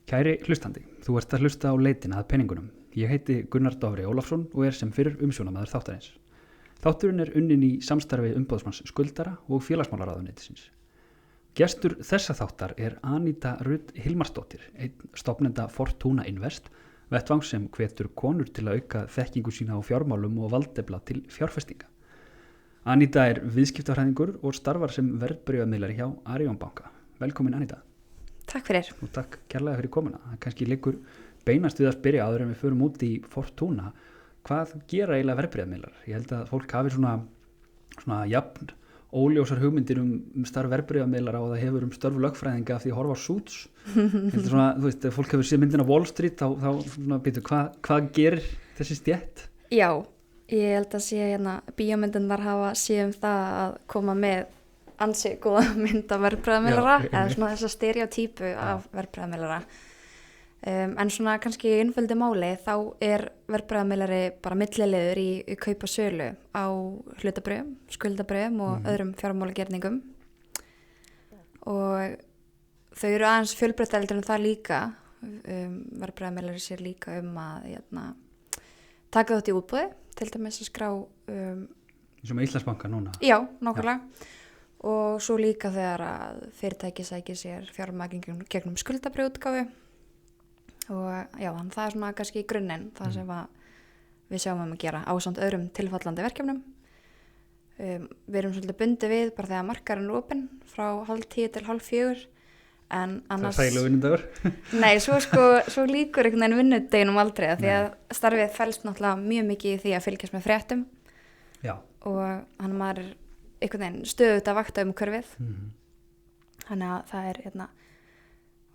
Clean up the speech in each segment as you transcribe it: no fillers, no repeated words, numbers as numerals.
Kæri hlustandi, þú ert að hlusta á leitina að peningunum. Ég heiti Gunnar Dofri Ólafsson og sem fyrir umsjónamaður þáttarins. Þátturinn unnin í samstarfi umboðsmanns skuldara og félagsmálaráðuneytisins. Gestur þessa þáttar Aníta Rut Hilmarsdóttir, einn stofnenda Fortuna Invest, vettvang sem hvetur konur til að auka þekkingu sína á fjármálum og valdefla til fjárfestinga. Aníta viðskiptafræðingur og starfar sem verðbréfamiðlari hjá Arion banka. Velkomin Aníta. Takk fyrir. Og takk kærlega fyrir komuna. Það kannski liggur beinast við að spyrja áður en við förum út í Fortuna. Hvað gera eiginlega verðbréfamiðlar? Ég held að fólk hafi svona jafn óljósar hugmyndir starf verðbréfamiðlara og það hefur störf lögfræðinga af því að horfa á Suits. Svona, þú veist, ef fólk hefur séð myndina Wall Street þá svona býtu, hvað gerir þessi stétt? Já, ég held að sé bíómyndirnar hafa séð það að koma með ansi góða mynd af verðbréfamiðlara eða svona þessa stereotypu af verðbréfamiðlara. En svona kannski í einföldu máli þá verðbréfamiðlari bara milliliður í kaupa sölu á hlutabréfum, skuldabréfum og öðrum fjármálagerningum. Og þau eru aðeins fjölbreyttari en það líka. Verðbréfamiðlari sér líka að taka þátt í útboði, til dæmis að skrá Sem að Íslandsbanka núna? Já, nákvæmlega. Og svo líka þegar að fyrirtæki sækir sér fjármagn gegnum skuldabréfaútgáfu. Og já, þannig það svona kannski í grunninn það sem við sjáum að gera ásamt öðrum tilfallandi verkefnum. Við erum svolítið bundið við bara þegar markaðurinn er opinn frá 3:30 til 3:30 en annars... Það er sælu vinnudagur? Nei, svo líkur einhvern veginn vinnudeginum aldrei því að starfið felst náttúrulega mjög mikið í því að fylgjast með fréttum. Já. Og hann maður einhvern veginn stöðugt að vakta hverfið. Þannig að það er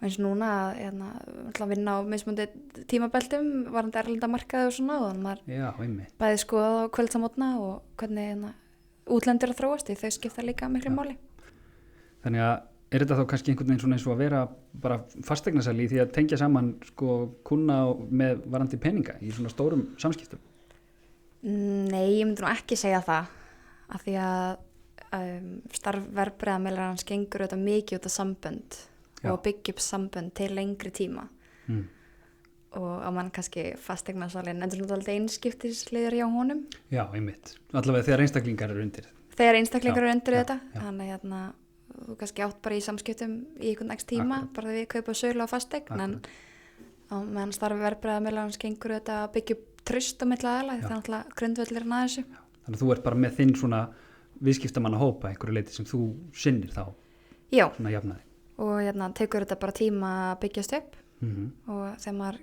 eins og núna að vinna á mismundi tímabeltum varandi erlenda markaði og svona og maður bæði skoðað á kvöldsamotna og hvernig útlendur að þróast því þau skipta líka miklu máli. Þannig að þetta þá kannski einhvern veginn svona eins og að vera bara fasteignasali í því að tengja saman kuna með varandi peninga í svona stórum samskiptum? Nei, ég myndi nú ekki segja það af því að starf verðbréfamiðlarans gengur þetta mikið út af sambönd. Og byggja upp sambönd til lengri tíma og að mann kannski fasteignasalinn endur náttúrulega einskiptisliður hjá honum. Já, einmitt. Allavega þegar einstaklingar eru undir. Þegar einstaklingar eru undir þetta. Þannig þú kannski átt bara í samskiptum í einhvern ekst tíma, bara þegar við kaupa sölu á fasteign en meðan starfi verðbréfamiðlarans gengur þetta að byggja upp traust á milli aðila því það er náttúrulega grundvöllurinn að þessu. Þannig að þú ert bara með þinn svona viðskiptamanna hópa einhverju leyti sem þú sinnir þá. Já. Svona jafnaði. Og tekur þetta bara tíma að byggjast upp og þegar maður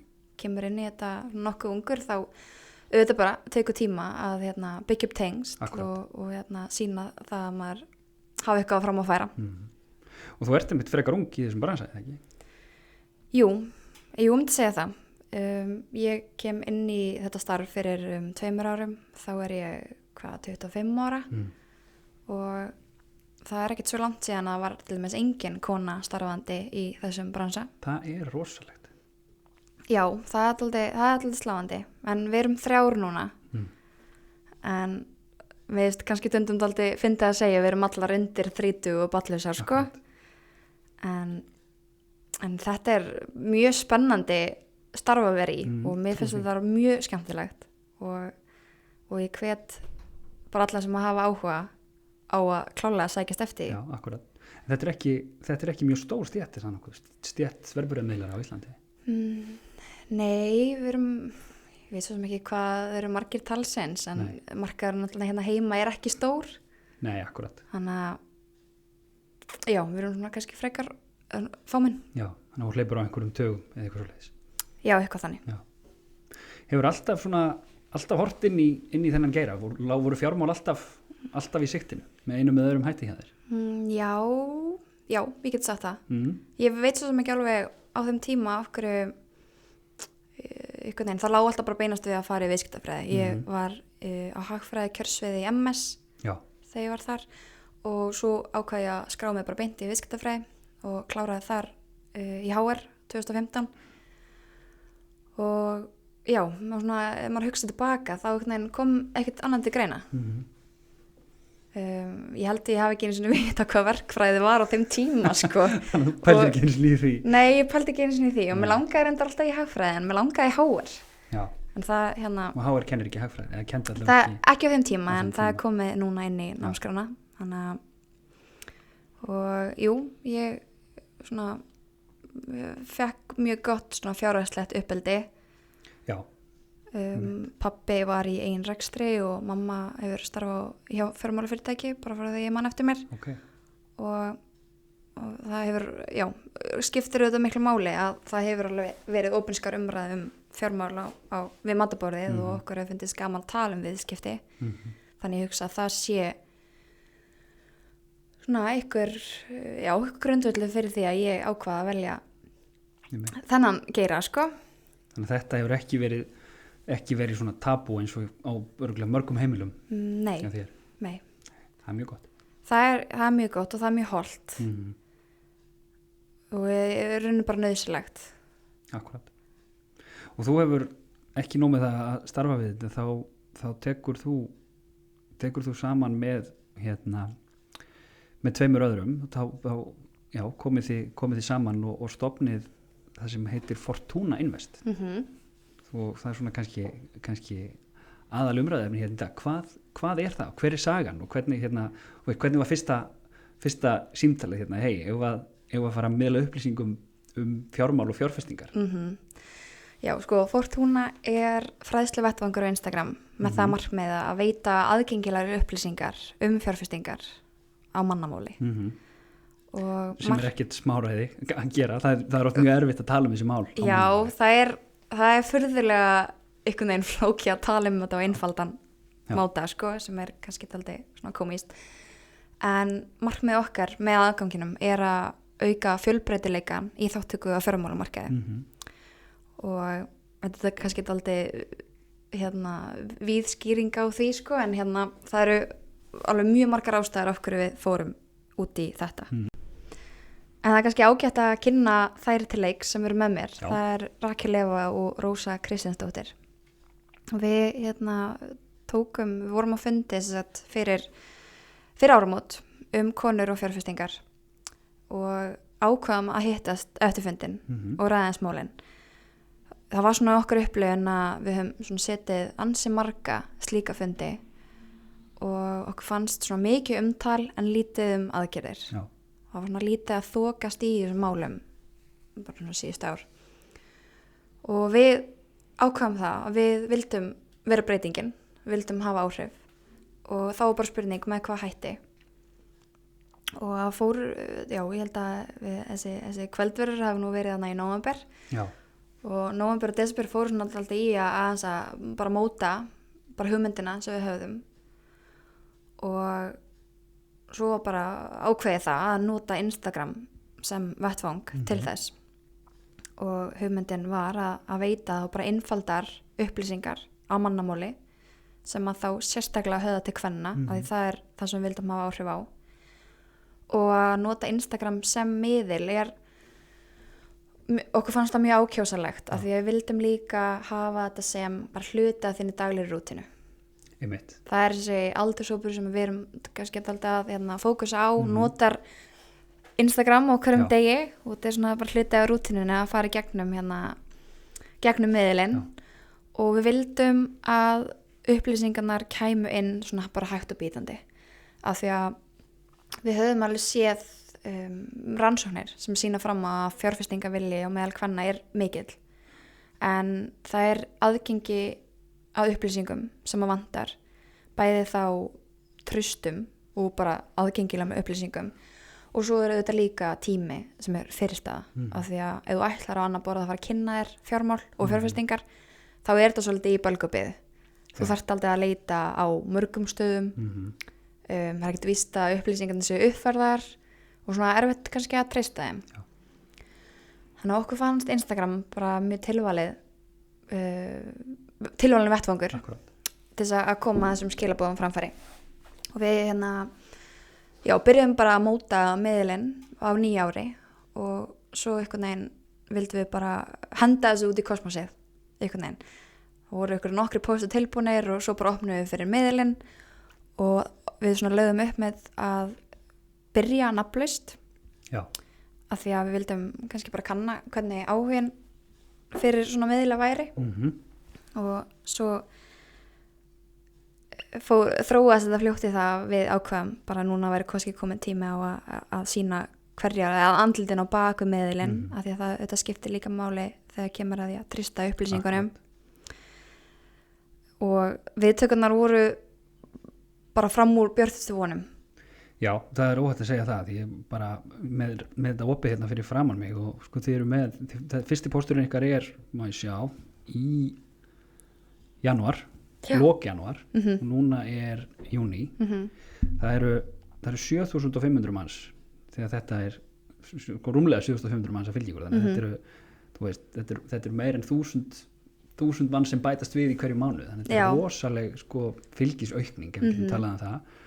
kemur inn í þetta nokkuð ungur þá auðvitað bara tekur tíma að byggja upp tengsl og sína það að maður hafa eitthvað fram að færa. Og þú ert einmitt frekar ung í þessum bransa, eða ekki? Jú, ég myndi segja það. Ég kem inn í þetta starf fyrir 2 árum, þá ég 25 ára og það ekkert svo langt síðan að var til dæmis engin kona starfandi í þessum bransa. Það rosalegt. Já, það er alltaf sláandi. En við erum 3 núna. En við kannski stundum alltaf fyndið að segja við erum allar undir 30 og ballusar, sko. En þetta er mjög spennandi starf að vera í og mér finnst þetta mjög skemmtilegt. Og ég hvet bara alla sem að hafa áhuga á að klálega sækjast eftir. Já, akkurat. Þetta er ekki mjög stór stétt, stétt verðbréfamiðlara á Íslandi? Nei, ég veit svo sem ekki hvað eru margir talsins, en markaðurinn náttúrulega heima er ekki stór. Nei, akkurat. Þannig að, já, við erum svona kannski frekar fámenn. Já, þannig að þú hleypur á einhverjum tögum eða eitthvað svoleiðis. Já, eitthvað þannig. Já. Hefur alltaf hort inn í þennan geira? Voru fjármál alltaf í siktinu með einum eða öðrum hætti hjá þér? Já, ég get sagt það. Ég veit svo sem ekki alveg á þeim tíma af hverju það lá alltaf bara beinast við að fara í viðskiptafræði. Ég var á hagfræði kjörsviði í MS þegar ég var þar og svo ákvað ég að skrá mig bara beint í viðskiptafræði og kláraði þar í HR 2015 og já, ef maður hugsaði tilbaka þá kom ekkert annan til greina. Ég held ég hafi ekki einu sinni vita hvað verkfræði var á þeim tíma sko. Þú pældir ekki einu sinni í því? Nei, ég pældi ekki einu sinni í því og mér langaði reyndar alltaf í hagfræði en mér langaði í HR. Já. En það hérna... Og HR kennir ekki hagfræði, eða kenndi allavega Það ekki á þeim tíma en það er komið núna inn í námskrána. Þannig að, og jú, ég svona fekk mjög gott svona fjárhagslegt uppeldi. Já. Pabbi var í eigin rekstri og mamma hefur starfað hjá fjármálafyrirtæki bara frá því ég man eftir mér. Okay. Og það hefur, já, skiptir auðvitað miklu máli að það hefur alveg verið opinskar umræð fjármál við mataborðið og okkur hefur fundist gaman að tala viðskipti. Þannig ég hugsa að það sé svona einhver grundvöllur fyrir því að ég ákvaða að velja þennan geira, sko. Þannig að þetta hefur ekki verið svona tabú eins og á örugglega mörgum heimilum. Nei. Það er mjög gott. Það er mjög gott og það er mjög hollt. Og er rauninu bara nauðsynlegt. Akkurat. Og þú hefur ekki nóg með það að starfa við þetta, þá tekur þú saman með tveimur öðrum, þá komið þið saman og stofnið það sem heitir Fortuna Invest. Og það er svona kannski aðal umræðefni hérna í dag. Hvað er það? Hver er sagan? Og hvernig var fyrsta símtalið hérna? Hei, ef að fara að miðla upplýsingum fjármál og fjárfestingar? Já, sko, Fortuna er fræðslu vettvangur á Instagram með það markmiða að veita aðgengilegri upplýsingar fjárfestingar á mannamáli. Sem er ekkert smáræði að gera. Það er oft mjög erfitt að tala þessi mál. Já, það er furðulega einhvern veginn flókið að tala þetta á einfaldan máta, sko, sem er kannski dálítið svona komískt. En markmið okkar með aðganginum er að auka fjölbreytileikan í þáttöku á fjármálamarkaði. Og þetta er kannski dálítið víðskýring á því, sko, en það eru alveg mjög margar ástæður af hverju við fórum út í þetta. En það er kannski ágætt að kynna þær til leiks sem eru með mér. Já. Það er Rakel Eva og Rósa Kristinsdóttir. Við við vorum að fundi fyrir áramót konur og fjárfestingar og ákvaðum að hittast eftir fundin og ræða málin. Það var svona okkar upplifun að við höfum svona setið ansi marga slíka fundi og okkur fannst svona mikið umtal en lítið aðgerðir. Já. Það var svona lítið að þokast í þessum málum bara svona síðust ár. Og við ákvæmum það að við vildum vera breytingin, vildum hafa áhrif og þá var bara spurning með hvað hætti. Og það fór, ég held að þessi kvöldverður hafi nú verið þarna í nóvember. Já. Og nóvember og desember fóru svona alltaf í að bara móta bara hugmyndina sem við höfðum. Og svo bara ákveði það að nota Instagram sem vettvang til þess og hugmyndin var að veita þá bara einfaldar upplýsingar á mannamáli sem að þá sérstaklega höfða til kvenna af því það er það sem við vildum hafa áhrif á og að nota Instagram sem miðil okkur fannst það mjög ákjósanlegt af því að við vildum líka hafa þetta sem bara hluta af þinni daglegri rútínu. Það er þessi aldurshópur sem við erum kannski alltaf að fókusa á, notar Instagram á hverjum degi og þetta er svona bara hluti af rútínunni að fara gegnum miðilinn og við vildum að upplýsingarnar kæmu inn svona bara hægt og bítandi af því að við höfum alveg séð rannsóknir sem sýna fram að fjárfestingavilji og meðal kvenna er mikill en það er aðgengi að upplýsingum sem að vantar bæði þá traustum og bara aðgengilega með upplýsingum og svo er þetta líka tími sem er fyrirstaða af því að ef þú ætlar á annar borð að fara að kynna þér fjármál og fjárfestingar þá er þetta svolítið í bölgubið þú þarft aldrei að leita á mörgum stöðum það er ekkert víst að upplýsingarnir séu uppfærðar og svona erfitt kannski að treysta þeim þannig að okkur fannst Instagram bara mjög tilvalin vettvangur til þess að koma þessum skilaboðum framfæri og við byrjum bara að móta miðilinn á nýja ári og svo einhvern veginn vildum við bara henda þessu út í kosmosið einhvern veginn og voru nokkri póstu tilbúnir og svo bara opnum við fyrir miðilinn og við svona lögðum upp með að byrja nafnlaust Já, af því að við vildum kannski bara kanna hvernig áhugin fyrir svona miðla væri og svo þróast þetta fljótt í það við ákveðum bara núna væri kannski komin tími á að sína hverjar eða andlitin á baku miðlinn af því að þetta skiptir líka máli þegar kemur að því að trista upplýsingunum og viðtökurnar voru bara fram úr björtustu vonum. Já, það óhætt að segja það, ég bara með þetta opið hérna fyrir framan mig og sko þið eru með, fyrsti pósturinn ykkar má ég sjá, í janúar, lok janúar, og núna júní, það eru 7.500 manns, þegar þetta sko rúmlega 7.500 manns að fylgja ykkur, þannig að þetta eru, þú veist, þetta eru meir en 1000 mann sem bætast við í hverju mánuð, þannig að þetta rosaleg sko fylgisaukning, ef við getum talað um það.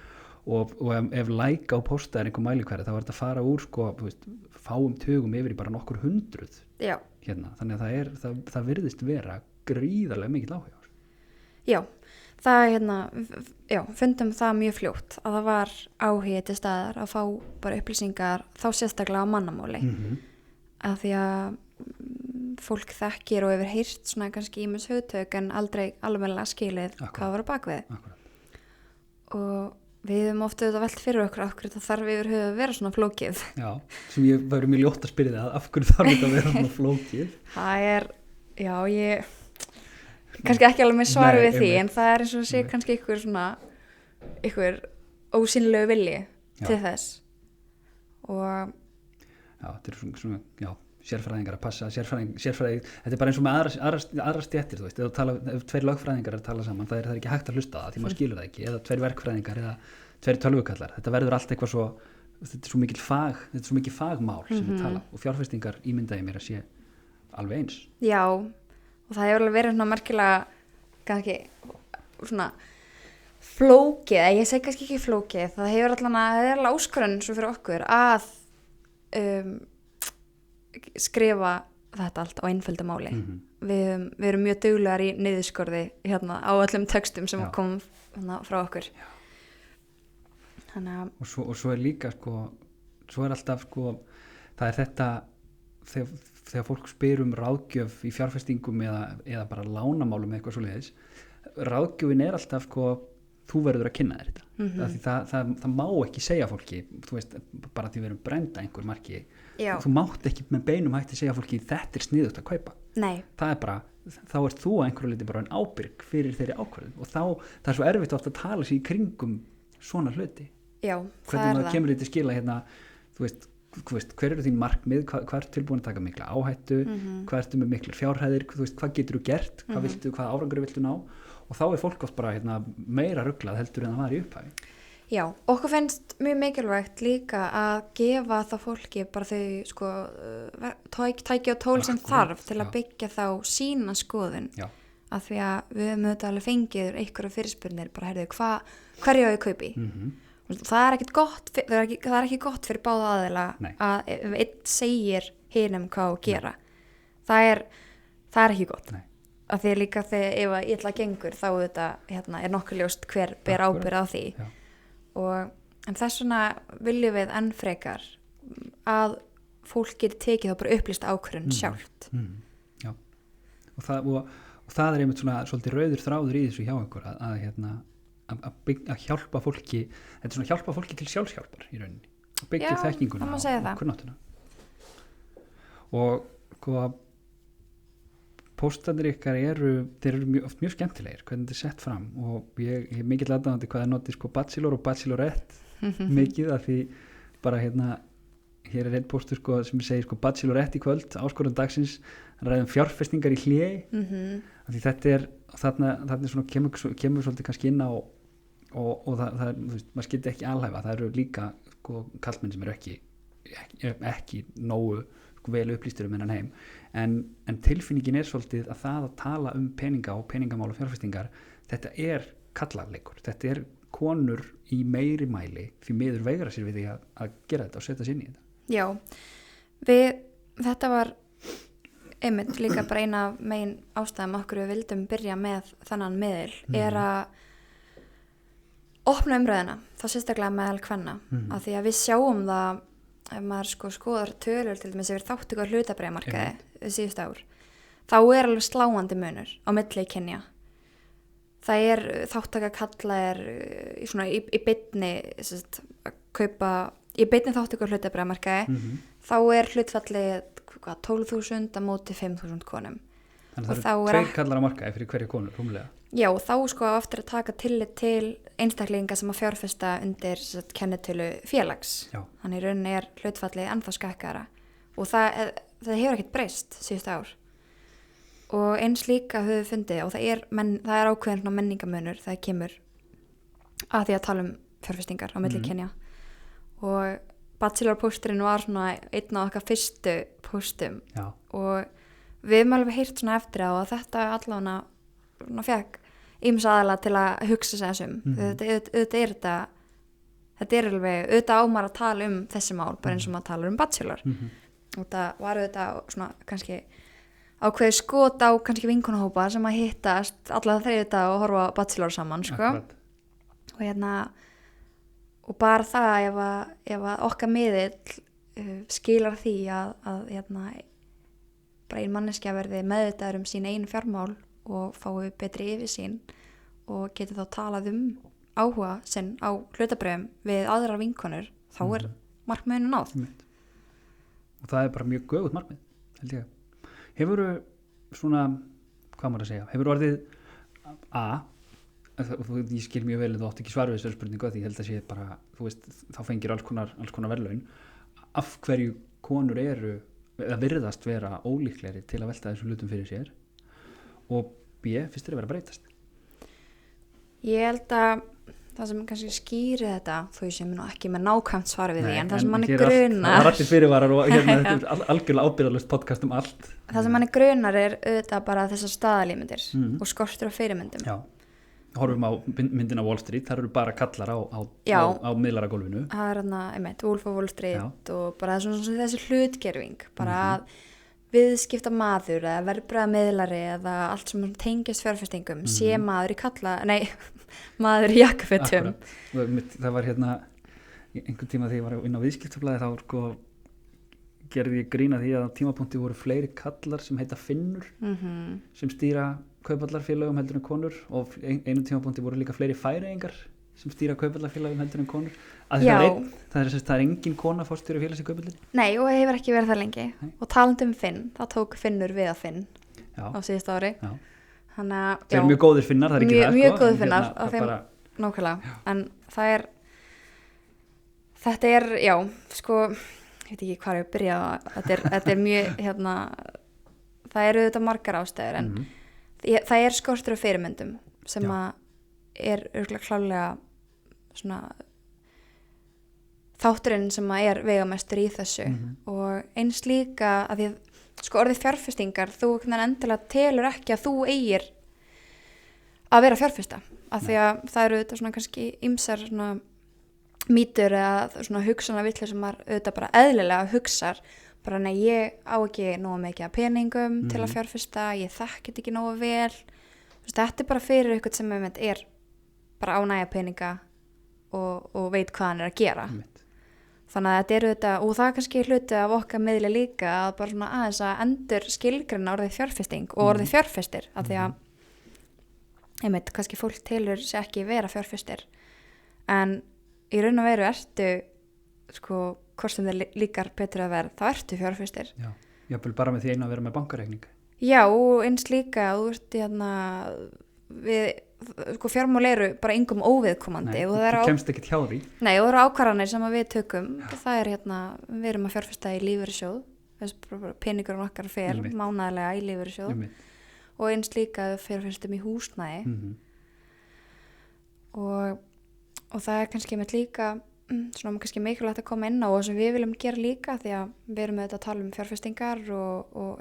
Og ef like á posta einhver mælikvarði þá þetta að fara úr sko, veist, fáum tugum yfir í bara nokkur hundruð hérna, þannig að það virðist vera gríðarlega mikill áhuga. Já, það fundum það mjög fljótt að það var áhugi til staðar að fá bara upplýsingar þá sérstaklega á mannamáli af því að fólk þekkir og hefur heyrt svona kannski ýmis hugtök en aldrei almennilega skilið hvað var á bakvið og við höfum ofta velt fyrir okkur það þarf yfir höfu að vera svona flókið. Já, sem ég væri mjög ljótt að spyrja það, af hverju þarf þetta að vera svona flókið? Það ég kannski ekki alveg með svar við því, en það eins og sé kannski ykkur ósýnilegu vilji til þess. Og þetta svona sérfræðingar að passa, sérfræði, þetta er bara eins og með aðra stéttir, þú veist, ef tveir lögfræðingar að tala saman, það er ekki hægt að hlusta á það, því maður skilur það ekki, eða tveir verkfræðingar eða tveir tölvukallar, þetta verður allt eitthvað svo, þetta er svo mikið fagmál sem við tala og fjárfestingar ímyndaði mér að sé alveg eins. Já, og það hefur alveg verið svona merkilega, kannski svona flókið, ég segi kannski ekki flókið, það hefur alveg áskorun svo fyrir okkur að skrifa þetta allt á einföldu máli. Við erum mjög duglegar í niðurskorði hérna á öllum textum sem kom frá okkur. Og svo líka sko, svo alltaf sko, það þetta þegar fólk spyr ráðgjöf í fjárfestingum eða bara lánamálum eitthvað svoleiðis, ráðgjöfin alltaf sko, þú verður að kynna þér þetta. Það má ekki segja fólki, þú veist, bara því við erum brenda einhver marki, þú mátt ekki með beinum hætti segja fólki þetta er sniðugt að kaupa. Nei. Það er bara, þá ert þú að einhverju leyti bara en ábyrg fyrir þeirri ákvörðun og það er svo erfitt ofta að tala sér í kringum svona hluti. Já, hvernig maður kemur þetta skila hérna, þú veist, hver eru þín markmið, hvað er tilbúin að taka mikla áhættu, hvað ertu með miklar fjárhæðir, þú veist, hvað getur þú gert, hvað árangur viltu ná og þá er fólk oft bara hérna, meira ruglað heldur en það var í upphafi. Já, okkur finnst mjög mikilvægt líka að gefa það fólki bara þau sko tæki og tól sem þarf til að byggja þá sína skoðun af því að við höfum auðvitað alveg fengið einhverja fyrirspurnir bara heyrðu hverju á ég kaupi það er ekki gott fyrir báða aðila að ef einn segir hinum hvað að gera það er ekki gott af því líka þegar ef að illa gengur þá auðvitað er nokkuð ljóst hver ber ábyrgð á því en þess vegna viljum við enn frekar að fólk geti tekið þá bara upplýst ákvörðun sjálft. Já, og það er einmitt svona svolítið rauður þráður í þessu hjá ykkur að hjálpa fólki, þetta er svona hjálpa fólki til sjálfshjálpar í rauninni, að byggja þekkinguna og kunnáttuna. Og hvað póstandir ykkar þeir eru oft mjög skemmtilegir hvernig þetta er sett fram og ég er mikill aðdáðandi hvað það notið sko bachelor og bachelorette mikið af því bara hér er einn póstur sko sem segir sko bachelorette í kvöld, áskorun dagsins ræðum fjárfestingar í hléi af því þetta er þarna svona kemur svolítið kannski inn á og það er, þú veist, maður skildi ekki alhæfa, það eru líka sko kallmenn sem eru ekki nógu vel upplýstur þennan heim en tilfinningin er svolítið að það að tala peninga og peningamál og fjárfestingar þetta er kallarleikur, þetta er konur í meiri mæli því miður veigra sér við því að gera þetta og setja sér inn í þetta. Já, þetta var einmitt líka bara eina megin ástæðum okkur við vildum byrja með þannan miðil er að opna umræðina, þá sérstaklega meðal kvenna, af því að við sjáum það ef maður sko skoðar tölur til dæmis yfir þáttöku á hlutabréfamarkaði síðust ár, þá er alveg sláandi munur á milli kynja. Það er þáttaka kalla í beinni að kaupa, í beinni þáttöku á hlutabréfamarkaði, þá er hlutfallið 12.000 á móti 5.000 konum. Þannig það eru 2 kallar á markaði fyrir hverju konu, rúmlega. Já, þá sko aftur að taka tillit til einstaklinga sem að fjárfesta undir kennitölu félags. Já. Þannig í rauninni er hlutfallið ennþá skakkara og það hefur ekkert breyst síðust ár. Og eins líka höfum við fundið, og það er ákveðin menningamunur þegar kemur að því að tala fjárfestingar á milli kynja. Og bachelorpósturinn var svona einn af okkar fyrstu póstum. Já. Og við höfum alveg heyrt svona eftir á að þetta allavega fekk ýmsa aðala til að hugsa sig þessum. Þetta er alveg, auðvitað ámar að tala þessi mál, bara eins og maður talar bachelor. Og það var auðvitað svona kannski ákveði skot á kannski vinkonahópa sem að hittast alla þriðjudag og horfa bachelor saman, sko. Og bara það ef að okkar miðill skilar því að bara ein manneskja verði meðvitaður sín einu fjármál og fái betri yfirsýn og geti þá talað áhuga sinn á hlutabréfum við aðrar vinkonur, þá er markmiðinu náð. Og það er bara mjög göfugt markmið, held ég. Hefurðu svona, hvað maður að segja, hefurðu orðið ég skil mjög vel að þú átt ekki svar við þessari spurningu því ég held að sé bara, þú veist, þá fengir alls konar verðlaun. Af hverju konur eru, eða virðast vera ólíklegri til að velta þessum hlutum fyrir sér og finnst þér að vera að breytast? Ég held að það sem kannski skýri þetta, þó ég sem ekki með nákvæmt svar við því, en það sem manni grunar það er allir fyrirvarar og þetta er algjörlega ábyrgðarlaust podcast allt. Það sem manni grunar er auðvitað bara þessar staðalímyndir og skortur á fyrirmyndum. Já, horfum á myndina Wall Street, þar eru bara kallar á miðlaragólfinu. Það er einmitt, Wolf of Wall Street og bara þessi hlutgerfing, bara að viðskipta maður eða verðbréfamiðlari eða allt sem tengist fjárfestingum sé maður maður í jakkafötum. Það var einhvern tíma þegar ég var inn á viðskiptablaði þá gerði ég grína því að á tímapunkti voru fleiri kallar sem heita Finnur sem stýra kauphallarfélögum heldur en konur og einu tímapunkti voru líka fleiri Færeyingar sem stýra kauphallarfélögum heldur en konur. Það er engin kona forstjóri félags í kauphallinni? Nei, og hefur ekki verið það lengi. Og talandi Finn, þá tók Finnur við að Finn á síðust ári. Þannig að það er mjög góðir Finnar, það er ekki það. Mjög góðir Finnar á þeim, nákvæmlega. En þetta er, sko, ég veit ekki hvað ég byrja á, þetta er mjög, það eru auðvitað margar ástæður, en það er skortur á fyrirmyndum sem að er örugglega klárlega svona þátturinn sem að er vegamestur í þessu og eins líka að því sko orðið fjárfestingar, þú endilega telur ekki að þú eigir að vera fjárfesta, af því að það eru auðvitað svona kannski ýmsar svona mýtur eða svona hugsanavillur sem maður auðvitað bara eðlilega hugsar, bara nei, ég á ekki nógu mikið af peningum til að fjárfesta, ég þekkit ekki nógu vel, þetta er bara fyrir eitthvað sem er bara ánægja peninga og veit hvað hann er að gera. Þannig að þetta eru þetta, og það er kannski hluti af okkar miðli líka að bara svona aðeins að endur skilgreina orðið fjárfesting og orðið fjárfestir, af því að kannski fólk telur sér ekki vera fjárfestir, en í raun og veru ertu, sko, hvort sem þið líkar betur að vera, þá ertu fjárfestir. Já, jafnvel bara með því einu að vera með bankareikning. Já, og eins líka, þú ert sko fjármál eru bara engum óviðkomandi. Nei, þú kemst ekkert hjá því. Nei, og það eru ákvarðanir sem við tökum. Það er við erum að fjárfesta í lífeyrissjóð, peningurinn okkar fer mánaðarlega í lífeyrissjóð og eins líka fjárfestum í húsnæði og það er kannski með líka svona kannski mikilvægt að koma inn á og sem við viljum gera líka, því að við erum auðvitað að tala fjárfestingar og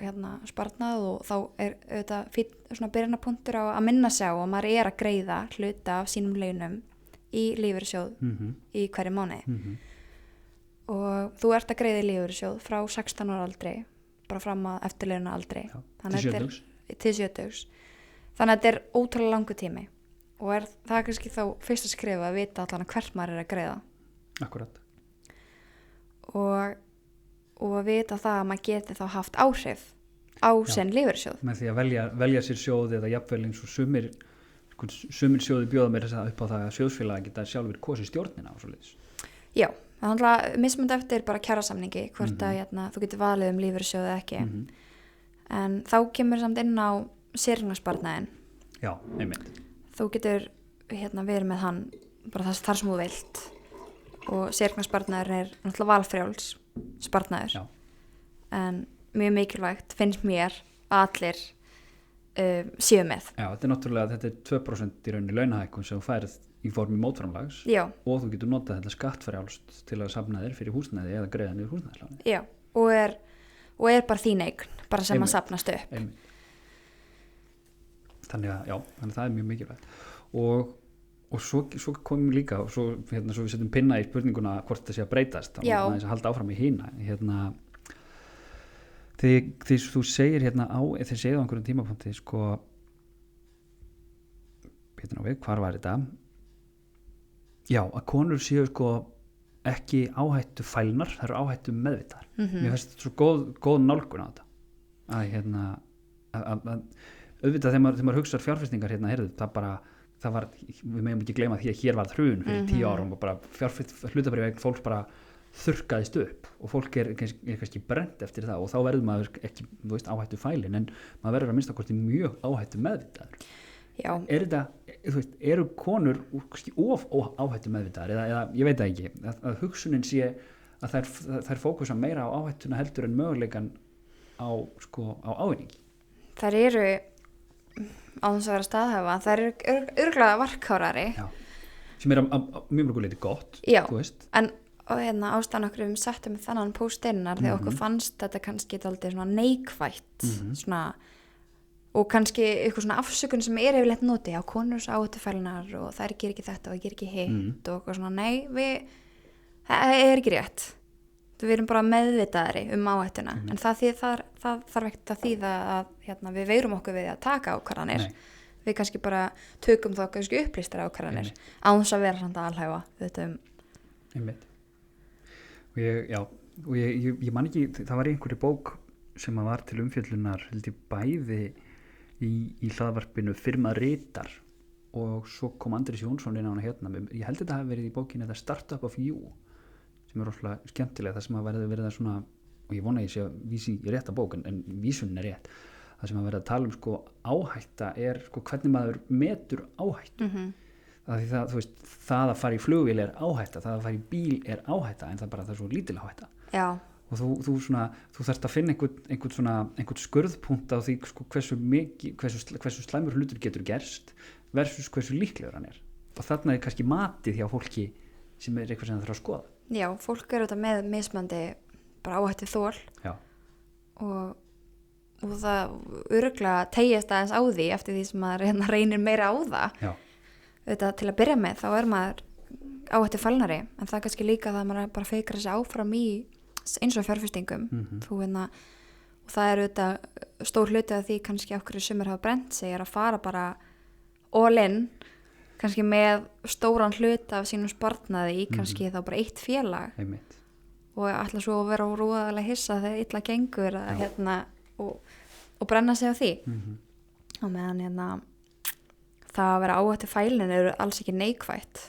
sparnað, og þá er auðvitað fínn svona byrjunarpunktur á að minna sig á og maður er að greiða hluta af sínum launum í lífeyrissjóð í hverju mánuði og þú ert að greiða í lífeyrissjóð frá 16 ára aldri bara fram að eftirlauna aldri til 70. Þannig að þetta er ótrúlega langur tími og það kannski þá fyrst að skrifa að vita allan hvert maður að greiða. Akkurat. Og að vita það að maður geti þá haft áhrif á sinn lífeyrissjóð. Með því að velja sér sjóð eða jafnvel eins og sumir sjóði bjóða mér þess að upp á það að sjóðsfélagi geta sjálfur kosið stjórnina og svoleiðis. Já, það er alltaf mismunandi eftir bara kjarasamningi hvort að þú getur valið lífeyrissjóð eða ekki. En þá kemur samt inn á séreignarsparnaðinn. Já, einmitt. Þú getur verið með hann bara þar sem þú vilt og séreignarsparnaður er náttúrulega valfrjáls sparnaður. Já. En mjög mikilvægt finnst mér að allir séu með. Já, þetta er 2% í rauninni launahækkun sem þú færð í formi mótframlags. Já. Og þú getur notað þetta skattfrjálst til að safna þér fyrir húsnæði eða greiða niður húsnæðisláni. Já, og er bara þín eign, bara sem að safnast upp. Einmitt. Þannig að það er mjög mikilvægt. Og svo komum líka, og svo við setjum pinna í spurninguna hvort það sé að breytast, þá má þess að halda áfram í hina. Þegar þú segir þeir segja á einhverjum tímapunkti hvar var þetta? Já, að konur séu ekki áhættu fælnar, það eru áhættu meðvitar. Mér finnst þetta svo góð nálgun á þetta. Að auðvitað þegar maður hugsar fjárfestingar við megum ekki gleyma því að hér var hrun fyrir 10 árum og bara hlutabréfaeign fólks bara þurrkaðist upp og fólk er kannski brent eftir það og þá verður maður ekki áhættu fælin en maður verður að minnsta kosti mjög áhættu meðvitaður. Já. Eru konur of áhættu meðvitaður eða ég veit það ekki að hugsunin sé að þær fókusa meira á áhættuna heldur en möguleikan á ávinningi. Þær eru á þess að vera staðhæfa, þær eru örugglega varkárari. Já. Sem er að mjög mjög leiti gott. Já, en ástæðan okkur settum þannan póstinnar þegar okkur fannst þetta kannski dálítið svona neikvætt svona, og kannski eitthvað svona afsökun sem er yfirleitt notið á konur áhættufælnar og þær gerir ekki þetta og gerir ekki hitt og eitthvað svona, það er ekki rétt. Við erum bara meðvitaðri áhættuna en það þarf ekkert að þýða að við veirum okkur við að taka ákvarðanir. Við kannski bara tökum þá kannski upplýstar ákvarðanir án þess að vera samt að alhæfa þetta Einmitt. Og ég man ekki, það var einhverju bók sem var til umfjöllunar held ég bæði í hlaðvarpinu Firma ritar og svo kom Andrés Jónsson inn á hana ég held þetta hafi verið í bókinni The Startup of You sem er rosalega skemmtilega það sem að verið að svona og ég vona ég sé að vísi í rétta bók en vísunin er rétt það sem að verið að tala áhætta er hvernig maður metur áhættu það að fara í flugvél er áhætta, það að fara í bíl er áhætta en það er svo lítil áhætta. Já. Og þú þarft að finna einhvern skurðpunkt á því hversu slæmur hlutur getur gerst versus hversu líklegur hann er. Og þarna er kannski matið hjá fólki sem er eitthvað sem það þarf að skoða. Já, fólk eru þetta með mismandi bara áhættu þol. Já. Og það örugglega teygist aðeins á því eftir því sem maður reynir meira á það. Já. Þetta til að byrja með þá er maður áhættu fælnari en það er kannski líka það maður bara feikra sig áfram í eins og fjárfestingum og það er auðvitað stór hluti af því kannski af hverju sumir hafa brent sig er að fara bara all in kannski með stóran hluta af sínum sparnaði í kannski þá bara eitt félag og ætla svo að vera óróðalega hissa þegar illa gengur og brenna sig á því og meðan það að vera áhættu fælin eru alls ekki neikvætt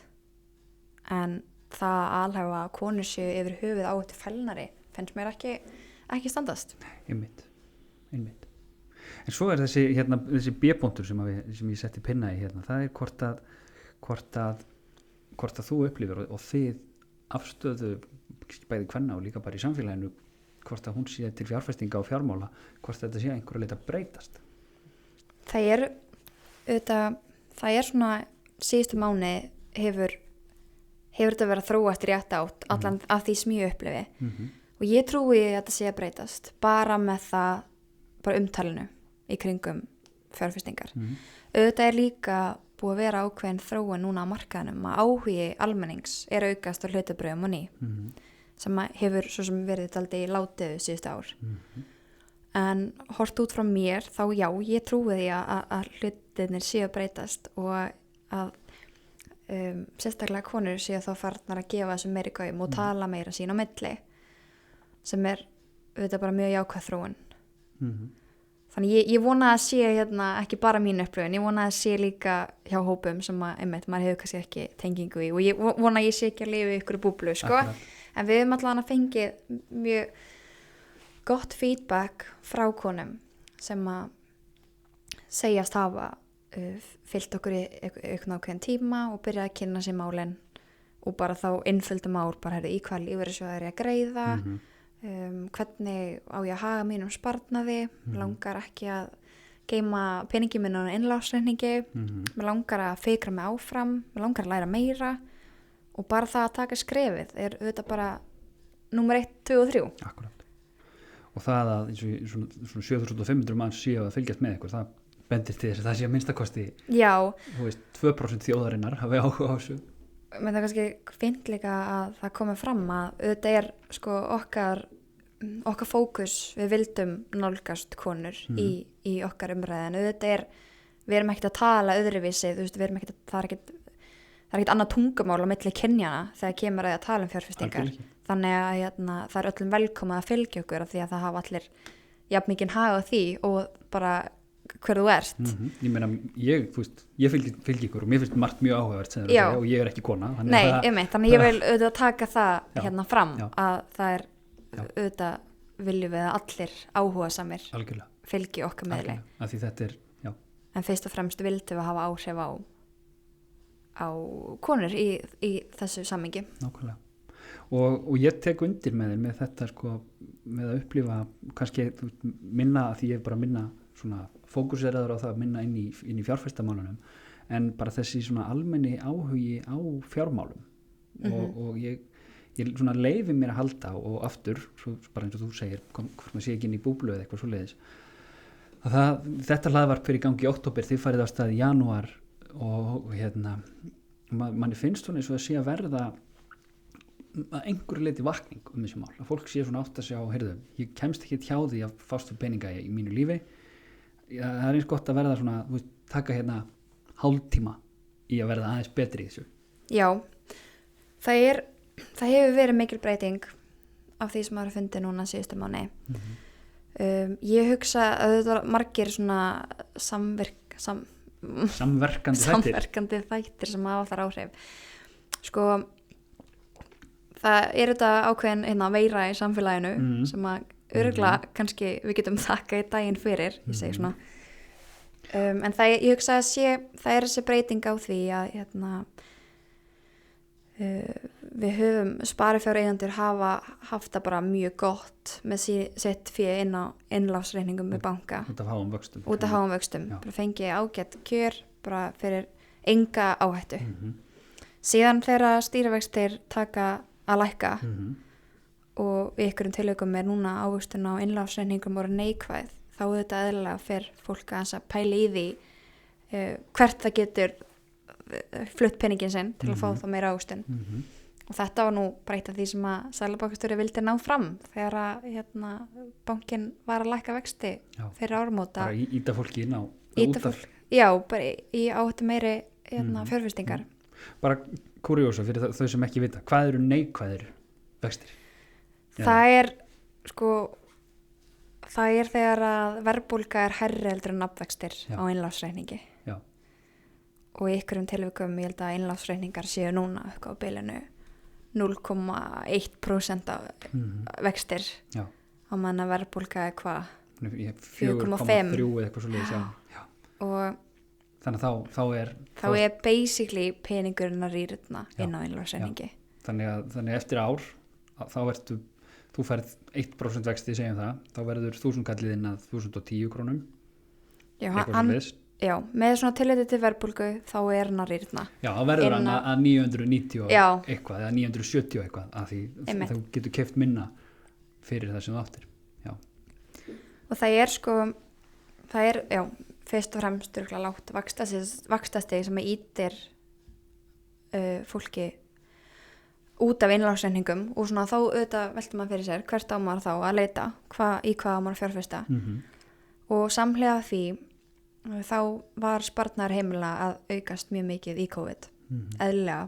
en það að alhæfa konur séu yfir höfuð áhættu fælnari finnst mér ekki standast. Einmitt. En svo er þessi B-punktur sem ég setti pinna í það er hvort að þú upplifir og þið afstöðu bæði kvenna og líka bara í samfélaginu hvort að hún sé til fjárfestinga og fjármála hvort þetta sé einhverju leita breytast. Það er svona síðustu mánuði hefur þetta verið að þróast í rétt átt allan af því sem ég upplifi og ég trúi að þetta sé að breytast bara með það bara umtalinu í kringum fjárfestingar. Auðvitað er líka búið að vera ákveðin þróun núna á markaðinum að áhugi almennings er aukast á hlutabréfum og ný sem hefur svo sem verið dálítið í látiðu síðustu ár. En hort út frá mér þá já, ég trúi því að hlutirnir séu að breytast og að sérstaklega konur séu þá farnar að gefa þessu meiri gaum og tala meira sín á milli sem auðvitað bara mjög jákvæð þróun. Þannig ég vona að sé hérna ekki bara mín upplifun, ég vona að sé líka hjá hópum sem að einmitt, maður hefur kannski ekki tengingu í og ég vona að ég sé ekki að lifa í ykkur búblu, sko. En við höfum allavega fengið mjög gott feedback frá konum sem að segjast hafa fyllt okkur í einhvern ákveðin tíma og byrjað að kynna sér málin og bara þá innföldum ár bara í hvað lífeyrissjóð er ég að greiða, hvernig á ég að haga mínum sparnaði, langar ekki að geyma peningi minn á innlánsreikningi, mér langar að fikra mig áfram, mér langar að læra meira og bara það að taka skrefið auðvitað bara númer 1, 2 og 3. Akkurat. Og það að eins og svona 7500 manns séu að fylgjast með ykkur, það bendir til þess að það sé að minnstakosti, þú veist, 2% þjóðarinnar hafi áhuga á þessu. Men það er kannski fínt líka að það komi fram að auðvitað sko okkar fókus, við vildum nálgast konur í okkar umræðin, auðvitað við erum ekkert að tala öðruvísi, þú veist, við erum ekkert að, það er ekkert annað tungumál á milli kynjana þegar kemur að tala tala þannig að það er öllum velkomið að fylgja okkur af því að það hafa allir jafn mikinn hag á því og bara hver þú ert. Ég meina, ég fylgi ykkur og mér finnst margt mjög áhugavert og ég er ekki kona. Nei, þannig ég vil auðvitað taka það hérna fram að það er auðvitað viljum við að allir áhugasamir fylgi okkar meðli. Því þetta er, en fyrst og fremst vildum við hafa áhrif á konur í þessu samhengi. Nákvæmlega. Og ég tek undir með þetta sko, með að upplifa kannski minna, því ég bara minna svona fókuseraður á það að minna inn í fjárfestamálunum, en bara þessi svona almenni áhugi á fjármálum og ég svona leyfi mér að halda og aftur, svo bara eins og þú segir, hvort maður sé ekki inn í búblu eða eitthvað svoleiðis, að þetta hlaðvarp fyrir í gangi í október, þið farið á stað í janúar og manni finnst svona eins og að sé að verða að einhverju leyti vakning þessi mál, að fólk sé svona átt að sjá, heyrðu, ég kemst ekki hjá því að fást fyrir peninga í mínu lífi, það er eins gott að verða svona, þú veist, taka hálftíma í að verða aðeins betri í þessu. Já, það hefur verið mikil breyting af því sem maður har fundið núna síðustu mánuði. Ég hugsa að þetta var margir svona samverkandi þættir sem hafa þar áhrif. Sko, það þetta ákveðin veira í samfélaginu sem að örugglega kannski við getum þakka í daginn fyrir, ég segi svona. En ég hugsa að það er þessi breyting á því að við höfum sparifjáreigendur hafa haft það bara mjög gott með sitt fyrir inn á innlánsreikningum með banka. Út af háum vöxtum. Bara fengi ágætt kjör bara fyrir enga áhættu. Síðan þegar stýrivextir taka að lækka og í einhverjum tilökum núna ávöxtun á innlánsreikningum voru neikvæð, þá þetta eðlilega fer fólk að pæla í því hvert það getur flutt peningin sinn til að fá þá meira ávöxtun. Og þetta var nú bara eitt af því sem að seðlabankastjóri vildi ná fram þegar að bankinn var að lækka vexti fyrir áramóta. Bara íta fólki inn á Já, bara í áhættu meiri fjárfestingar. Bara kurjósa fyrir þau sem ekki vita, hvað eru neikvæðir vextir? Það er þegar að verðbólga er hærri heldur en nafnvextir á innlánsreikningi. Og í einhverjum tilvikum ég held að innlánsreikningar séu núna eitthvað á bilinu 0,1% vextir á meðan að verðbólga er hvað 4,5 eitthvað svoleiðis. Og þannig að þá er basically peningurinn að rýrna inn á innlánsreikningi. Þannig eftir ár þá þú færð 1% vexti, segjum það, þá verður 1000 kallið inn að 1010 krónum. Já, með svona tilliti til verðbólgu þá er hann að rýrna. Já, þá verður hann að 990 eitthvað eða 970 eitthvað af því þú getur keypt minna fyrir það sem þú áttir. Já. Og það er fyrst og fremst lágt vaxtastig sem ítir fólki út af innlánsreikningum og svona þá auðvitað veltur maður fyrir sér hvert á maður þá að leita í hvað á maður að fjárfesta. Og samhliða því þá var sparnaður heimila að aukast mjög mikið í COVID eðlilega,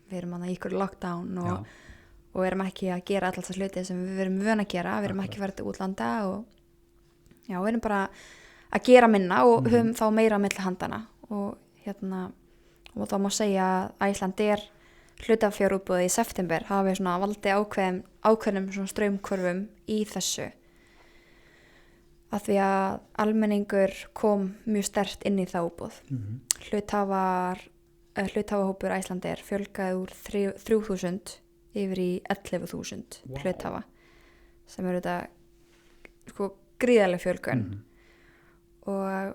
við erum í ykkur lockdown og erum ekki að gera alltaf hluti sem við erum vön að gera, við erum ekki verið til útlanda og við erum bara að gera minna og höfum þá meira á milli handana og og þá má segja að Ísland hlutafjárútboði í september hafi svona valdi ákveðnum svona straumkurvum í þessu af því að almenningur kom mjög sterkt inn í það útboð. Hluthafahópur Icelandair fjölgaði úr 3.000 yfir í 11.000 hluthafa sem þetta gríðarleg fjölgun og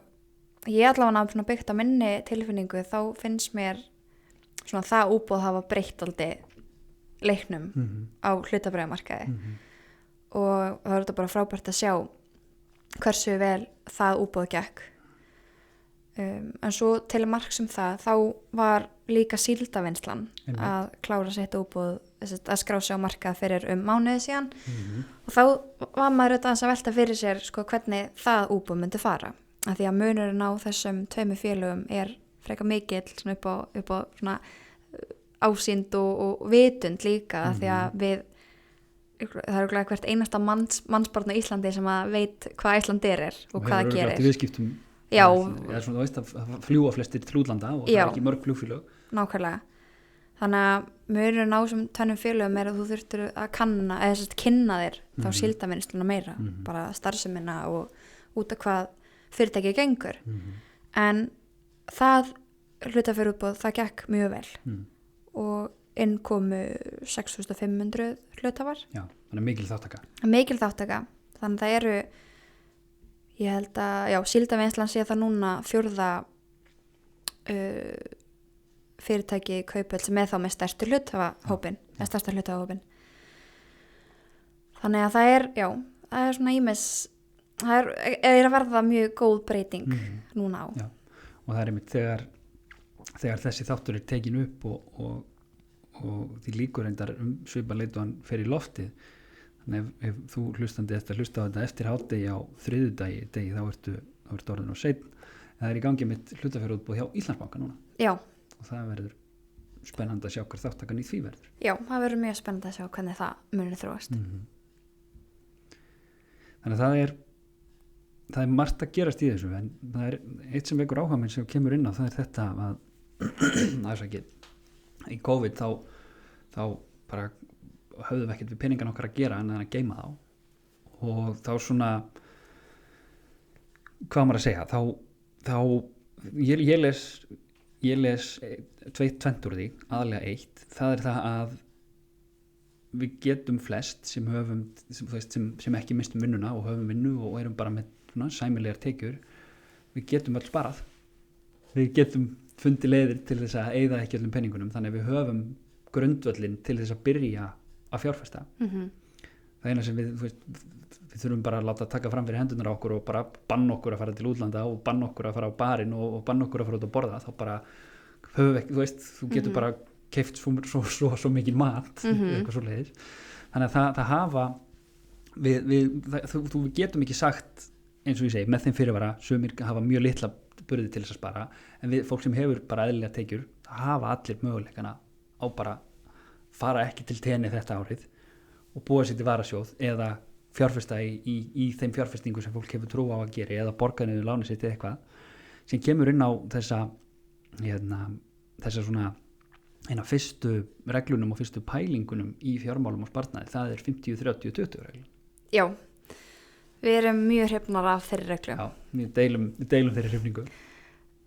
ég allavega svona byggt á minni tilfinningu þá finnst mér svona það útboð hafa breytt aldrei leiknum á hlutabréfamarkaði og það var þetta bara frábært að sjá hversu vel það útboð gekk en svo til marks það þá var líka síldavinnslan að klára sitt útboð að skrá sig á markað fyrir mánuði síðan og þá var maður auðvitað að velta fyrir sér hvernig það útboð myndi fara af því að munurinn á þessum 2 félögum frekar mikill svona upp á svona ásýnd og vitund líka af því að það er glæð hvert einasta mannsbarn á Íslandi sem að veit hvað Íslandir og hvað það gerir. Og viðskiptum, það svona, þú veist að fljúa flestir til útlanda og það ekki mörg flugfélög. Nákvæmlega. Þannig að munurinn á þessum 2 félögum að þú þurftir að kynna þér þá síldavinnsluna meira, bara starfsemina og út af hvað fyrirtækið gengur en það hlutafjárútboð það gekk mjög vel og inn komu 6.500 hlutafar þannig mikil þáttaka þannig það eru ég held að síldavinnslan sé það núna 4. fyrirtæki Kauphöll sem þá með stærsta hlutafahópin þannig að það er svona ýmis það er að verða mjög góð breyting núna á. Og það er einmitt þegar þessi þáttur er tekin upp og því líkur reyndar svipað leið og hann fer í loftið. Þannig ef þú hlustandi eftir að hlusta á þetta eftir hádegi á þriðjudagi þá ertu orðin og seinn. Það er í gangi mitt hlutafjárútboð hjá Íslandsbanka núna. Já. Og það verður spennandi að sjá hver þáttakan í því verður. Já, það verður mjög spennandi að sjá hvernig það munir þróast. Þannig að það er margt að gerast í þessu en það er eitt sem vekur áhuga minn sem kemur inn á það er þetta að í COVID þá bara höfðum við ekkert við peningan okkar að gera en að geyma þá og þá svona hvað maður að segja þá ég les tvennt úr því aðalega eitt það er það að við getum flest sem ekki mistum vinnuna og höfum vinnu og erum bara með sæmilegar tekjur við getum öll sparað við getum fundið leiðir til þess að eyða ekki öllum peningunum þannig að við höfum grundvöllin til þess að byrja að fjárfesta það eina sem við þurfum bara að láta taka fram fyrir hendurnar á okkur og bara banna okkur að fara til útlanda og banna okkur að fara á barinn og banna okkur að fara út að borða þá bara höfum við ekki, þú getur bara keypt svo mikið mat eitthvað svo leiðis þannig að það hafa við getum ekki sagt eins og ég segi, með þeim fyrirvara sumir hafa mjög litla burði til þess að spara en fólk sem hefur bara eðlilega tekjur hafa allir möguleikana á bara fara ekki til tenni þetta árið og búa sér til varasjóð eða fjárfesta í þeim fjárfestingu sem fólk hefur trú á að gera eða borga niður láni sér til eitthvað sem kemur inn á þessa svona eina fyrstu reglunum og fyrstu pælingunum í fjármálum og sparnaði, það er 50-30-20 reglun. Já. Við erum mjög hrifnar af þeirri reglu. Já, við deilum þeirri hrifningu.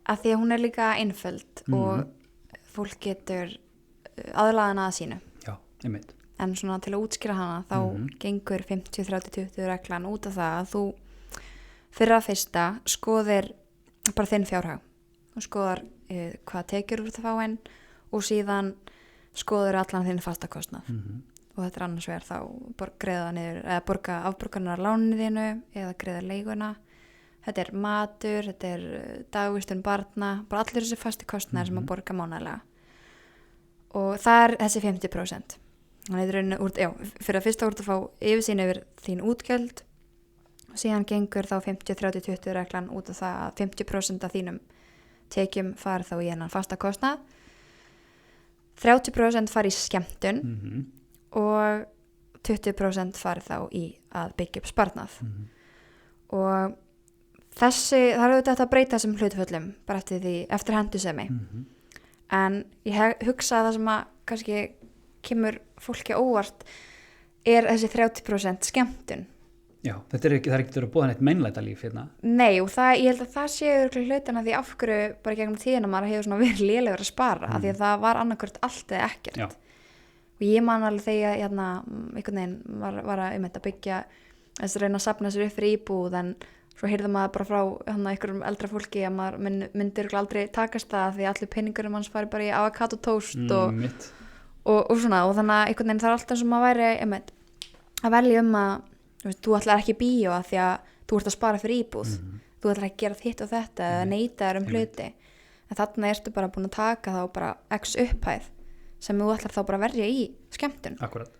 Af því að hún er líka einföld og fólk getur aðlaðana að sínu. Já, einmitt. En svona til að útskýra hana þá gengur 50-30-20 reglan út af það að þú fyrir að fyrsta skoðir bara þinn fjárhag. Þú skoðar hvað tekjur úr það fá einn og síðan skoður allan þinn fastakostnað og þetta er annars vegar þá greiða niður eða borga afborganar láninu þínu eða greiða leiguna þetta er matur, þetta er dagvistun barna, bara allir þessi fasti kostnaðir sem að borga mánaðlega og það er þessi 50% þannig að fyrir að fyrsta úr að fá yfirsýn yfir þín útgjöld og síðan gengur þá 50-30-20 reglan út af það að 50% af þínum tekjum fari þá í hennan fasta kostnað, 30% fari í skemmtun og 20% fari þá í að byggja upp sparnað. Og það er auðvitað að breyta þessum hlutföllum bara eftir hendusemi. En ég hugsa að það sem að kannski kemur fólki óvart er þessi 30% skemmtun. Já, það er ekki verið að boða neitt meinlæta líf hérna. Nei, og ég held að það sé hlutina því af hverju bara gegnum tíðina maður hefur svona verið lélegur að spara, af því að það var annarkvort allt eða ekkert. Já. Og ég man alveg þegar einhvern veginn var að byggja þess að reyna að safna sér upp fyrir íbúð, en svo heyrði maður bara frá einhverjum eldra fólki að maður myndir aldrei takast það því allir peningurum hans fari bara í avocado toast og svona, og þannig að einhvern veginn það er alltaf sem að væri að velja að þú ætlar ekki bíó að því að þú ert að spara fyrir íbúð, þú ætlar ekki að gera þitt og þetta eða neita þér hluti, en þarna ertu bara búin að taka þá bara x upphæð sem þú ætlar þá bara að verja í skemmtun. Akkurat.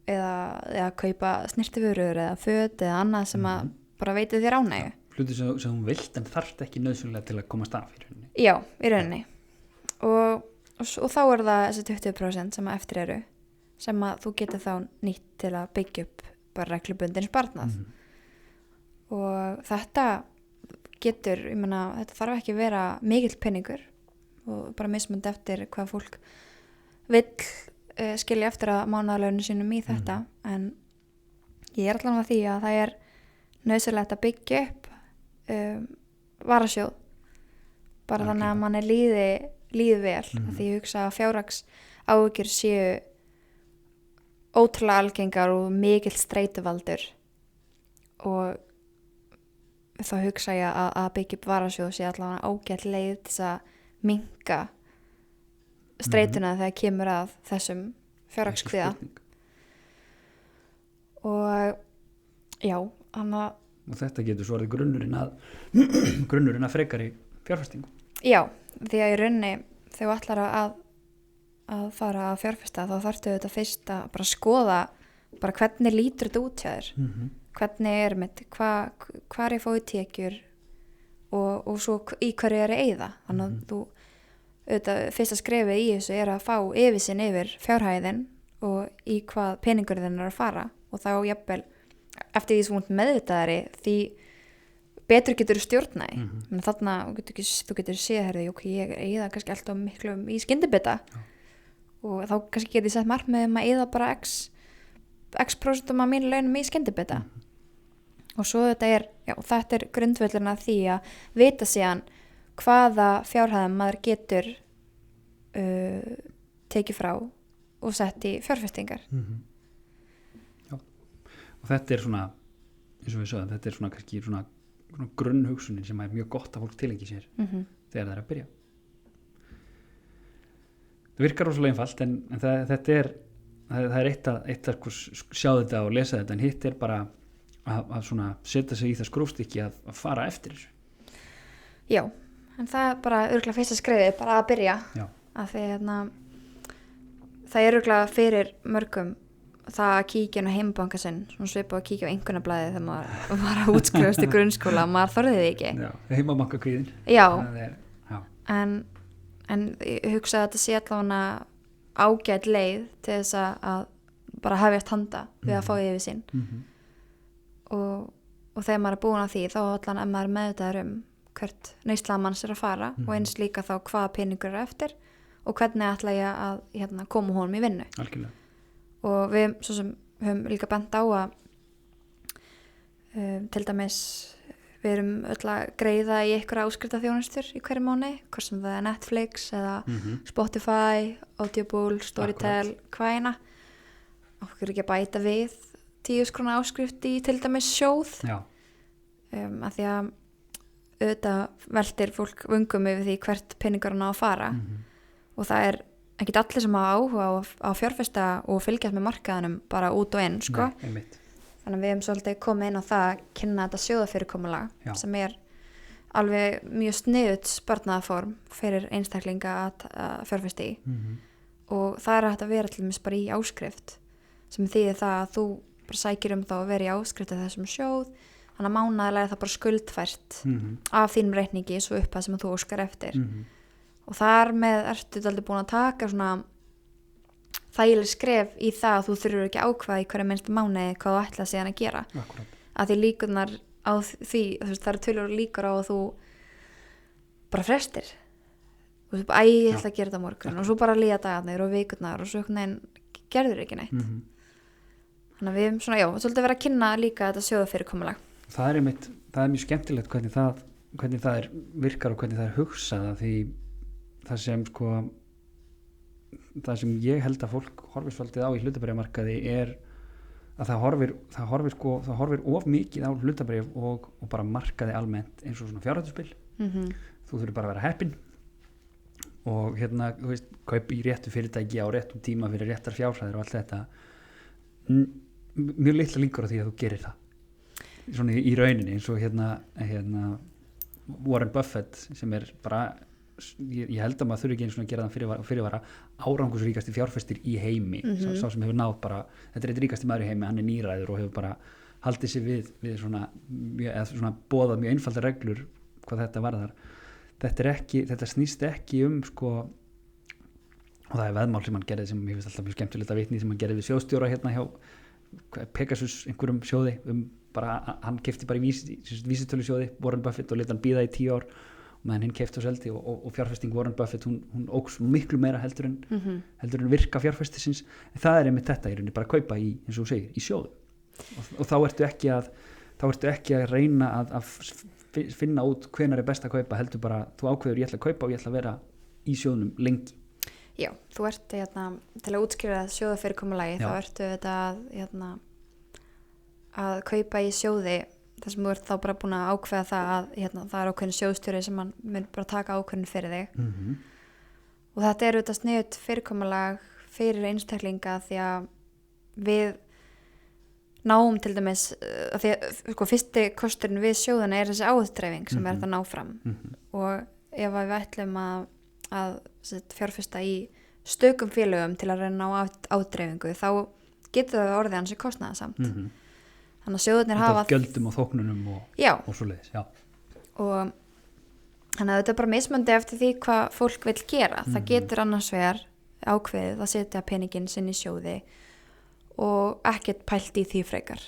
Eða kaupa snirtiförur eða föt eða annað sem að bara veiti þér ánægju. Hluti sem þú vilt en þarft ekki nauðsynlega til að komast af í rauninni. Já, í rauninni. Og þá er það þessi 20% sem að eftir eru, sem að þú getur þá nýtt til að byggja upp bara reglubundin sparnað. Og þetta getur, þetta þarf ekki að vera mikill peningur og bara mismunandi eftir hvað fólk vill skilja eftir að mánaðarlaunum sínum í þetta, en ég er allan að því að það er nauðsynlegt að byggja upp varasjóð bara þannig að manni líði vel, því ég hugsa að fjárhags áhyggjur séu ótrúlega algengar og mikill streituvaldur, og þá hugsa ég að byggja upp varasjóð sé allavega ágætt leið til að minnka streituna þegar kemur að þessum fjárhagskviða. Og já, og þetta getur svo orðið grunnurinn að frekari fjárfestingu. Já, því að í rauninni þegar þú ætlar að fara að fjárfesta þá þarftu þetta fyrst að bara skoða bara hvernig lítur þetta út hjá þér, hvernig er mitt, hvar ég fóði tekjur og svo í hverju er að eyða. Þannig að þú auðvitað fyrsta skrefið í þessu er að fá yfirsýn yfir fjárhæðin og í hvað peningur þinn er að fara, og þá jafnvel eftir því sem meðvitaðari því betur getur stjórnaði. Þarna þú getur séð ég eyða kannski alltaf miklu í skyndibita og þá kannski getur ég sett markmið að eyða bara x prósentum af mínu launum í skyndibita. Og svo þetta er grundvöllurinn að því að vita síðan hvaða fjárhæðum maður getur tekið frá og sett í fjárfestingar. Já, og þetta er svona, eins og við sögum, þetta er svona kannski svona grunnhugsunin sem er mjög gott að fólk tilengi sér þegar það er að byrja. Það virkar rosalega einfalt, en það er eitt að sjá þetta og lesa þetta, en hitt er bara að svona setja sig í það skrúfstykki að fara eftir þessu. Já, en það er bara örugglega fyrsta skrefið, bara að byrja. Já. Af því það er örugglega fyrir mörgum það að kíkja inn á heimabanka sinn, svona svipað að kíkja á einkunnablaðið þegar maður var að útskrifast í grunnskóla, maður þorði því ekki. Já, heimabankakvíðin. Já, en ég hugsa að þetta sé allavega ágæt leið til þess að bara hefjast handa við að fá yfir sín. Og þegar maður er búin að því þá allan að maður meðvitaður hvert neysla manns er að fara og eins líka þá hvaða peningur er eftir og hvernig ætla ég að koma honum í vinnu. Algjörlega. Og við svo sem höfum líka bent á að til dæmis við erum öll að greiða í einhverja áskriftaþjónustur í hverju mánuði, hvort sem það er Netflix eða Spotify, Audible, Storytel, hvaðina. Okkur ekki að bæta við 10 króna áskrift í til dæmis sjóð. Já. Af því að auðvitað veltir fólk vöngum yfir því hvert peningurinn á að fara og það er ekkert allir sem hafa áhuga á fjárfesta og fylgjast með markaðanum bara út og inn, sko. Nei, þannig að við hefum svolítið komið inn á það að kynna þetta sjóðafyrirkomulag sem er alveg mjög sniðugt sparnaðarform fyrir einstaklinga að fjárfesta í og það er hægt að vera til dæmis bara í áskrift sem þýðir það að þú bara sækir þá að vera í áskrift af þessum sjóð þannig að mánaðarlega er það bara skuldfært af þínum reikningi svo upp að sem þú óskar eftir og þar með ertu aldrei búin að taka svona þægileg skref í það að þú þurfur ekki ákvað í hverju minnstu mánuði hvað þú ætla síðan að gera. Akkurat. Að því líkurnar á því, það eru tölur líkur á að þú bara frestir og þú bara, ég ætla að gera þetta á morgun og svo bara líða dagarnir og vikurnar og svo gerður ekki neitt. Þannig að við höfum svona, svolítið verið að kynna líka þetta sjóðafyrirkomulag. Það er mjög skemmtilegt hvernig það virkar og hvernig það er hugsað því það sem ég held að fólk horfir svolítið á í hlutabréfamarkaði er að það horfir of mikið á hlutabréf og bara markaði almennt eins og svona fjárhættuspil. Þú þurfir bara að vera heppinn og þú veist, kaupa í réttu fyrirtæki á réttum tíma fyrir réttar fjárhæðir og allt þetta. Mjög litla líkur á því að þú gerir það svona í rauninni eins og Warren Buffett sem er bara ég held að maður þurfi ekki einu svona að gera það fyrirvara árangusríkasti fjárfestir í heimi sá sem hefur náð bara, þetta er eitt ríkasti maður í heimi, hann er nýræður og hefur bara haldið sér við svona boðað mjög einfaldar reglur hvað þetta varðar. Þetta snýst ekki sko, og það er veðmál sem hann gerði sem ég finnst alltaf mjög skemmtilegt að vitni sem hann gerði við sjóðstjóra hjá Pegasus einhverjum sjóði bara, hann keypti bara í vísitölu sjóði Warren Buffett og lét hann bíða í 10 ár meðan hinn keypti og seldi og fjárfesting Warren Buffett hún óks miklu meira heldur en virka fjárfestisins en það er einmitt þetta í rauninni bara að kaupa í, eins og þú segir, í sjóðum og þá ertu ekki að reyna að finna út hvenær er best að kaupa heldur bara, þú ákveður ég ætla að kaupa og ég ætla að vera í sjóðnum lengi. Já, þú ert til að útskýra sjóðafyrirkomulagi þá ertu að kaupa í sjóði þar sem þú ert þá bara búin að ákveða það að það er ákveðin sjóðstjóri sem hann mun bara taka ákveðin fyrir þig og þetta er auðvitað sniðugt fyrirkomulag fyrir einstaklinga því að við náum til dæmis að því að sko, fyrsti kosturinn við sjóðana er þessi áhættudreifing sem er þetta ná fram og ef við ætlum að fjárfesta í stökum félögum til að reyna á ádreifingu þá getur það orðið hansi kostnaðarsamt þannig að sjóðarnir hafa gjöldum og þóknunum og svoleiðis og þannig að þetta er bara mismöndi eftir því hvað fólk vil gera það getur annars vegar ákveðið að setja peningin sinn í sjóði og ekkert pælt í því frekar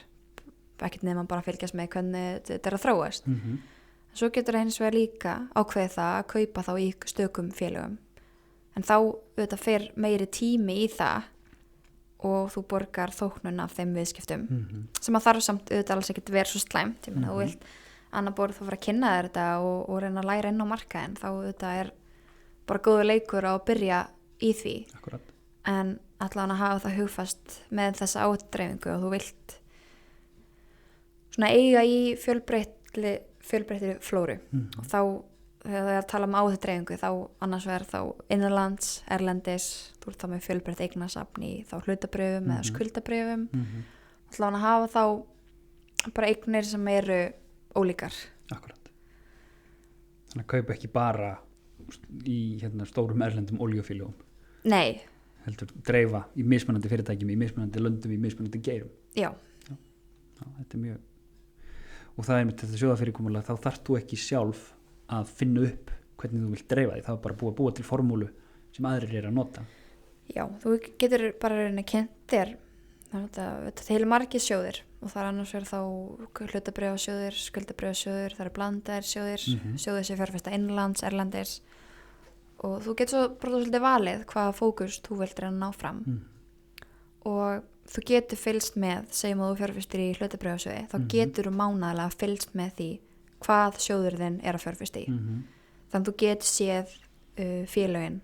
ekkert nema bara að fylgjast með hvernig þetta er að þróast svo getur það hins vegar líka ákveðið það að kaupa þá í stökum félögum en þá auðvitað fer meiri tími í það og þú borgar þóknun af þeim viðskiptum sem að þarf samt auðvitað alls ekkert vera svo slæmt ég meina þú vilt annar borð þá fara að kynna þér þetta og reyna að læra inn á markaðinn þá auðvitað er bara góður leikur á að byrja í því Akkurat. En allan að hafa það hugfast með þessa ádreifingu og þú vilt svona eiga í fjölbreyttri flóru og þá þegar það er að tala um áhættudreifingu þá annars vegar þá innanlands, erlendis þú ert þá með fjölbreytt eignasafn í þá hlutabrifum eða skuldabrifum allan að hafa þá bara eignir sem eru ólíkar. Akkurat. Þannig að kaupa ekki bara í stórum erlendum oljufélögum. Nei. Heldur dreifa í mismunandi fyrirtækjum, í mismunandi löndum, í mismunandi geirum. Já. Þetta er mjög og það er með þetta sjóðafyrirkomulag þá þarft þú ekki sjálf að finna upp hvernig þú vilt dreifa því, það er bara búa til formúlu sem aðrir eru að nota. Já, þú getur bara reyna kynnt þér þetta til margir sjóðir og það er annars verið þá hlutabréfasjóðir, skuldabréfasjóðir, það eru blandaðir sjóðir, sjóðir sem fjárfesta innlands, erlendis og þú getur svo bara svolítið valið hvaða fókus þú vilt reyna að ná fram og þú getur fylgst með, segjum að þú fjárfestir í hlutabréfasjóði, þá getur þú mánaðarlega fylgst með því hvað sjóður þinn er að fjárfesta í. Þannig að þú getur séð félögin,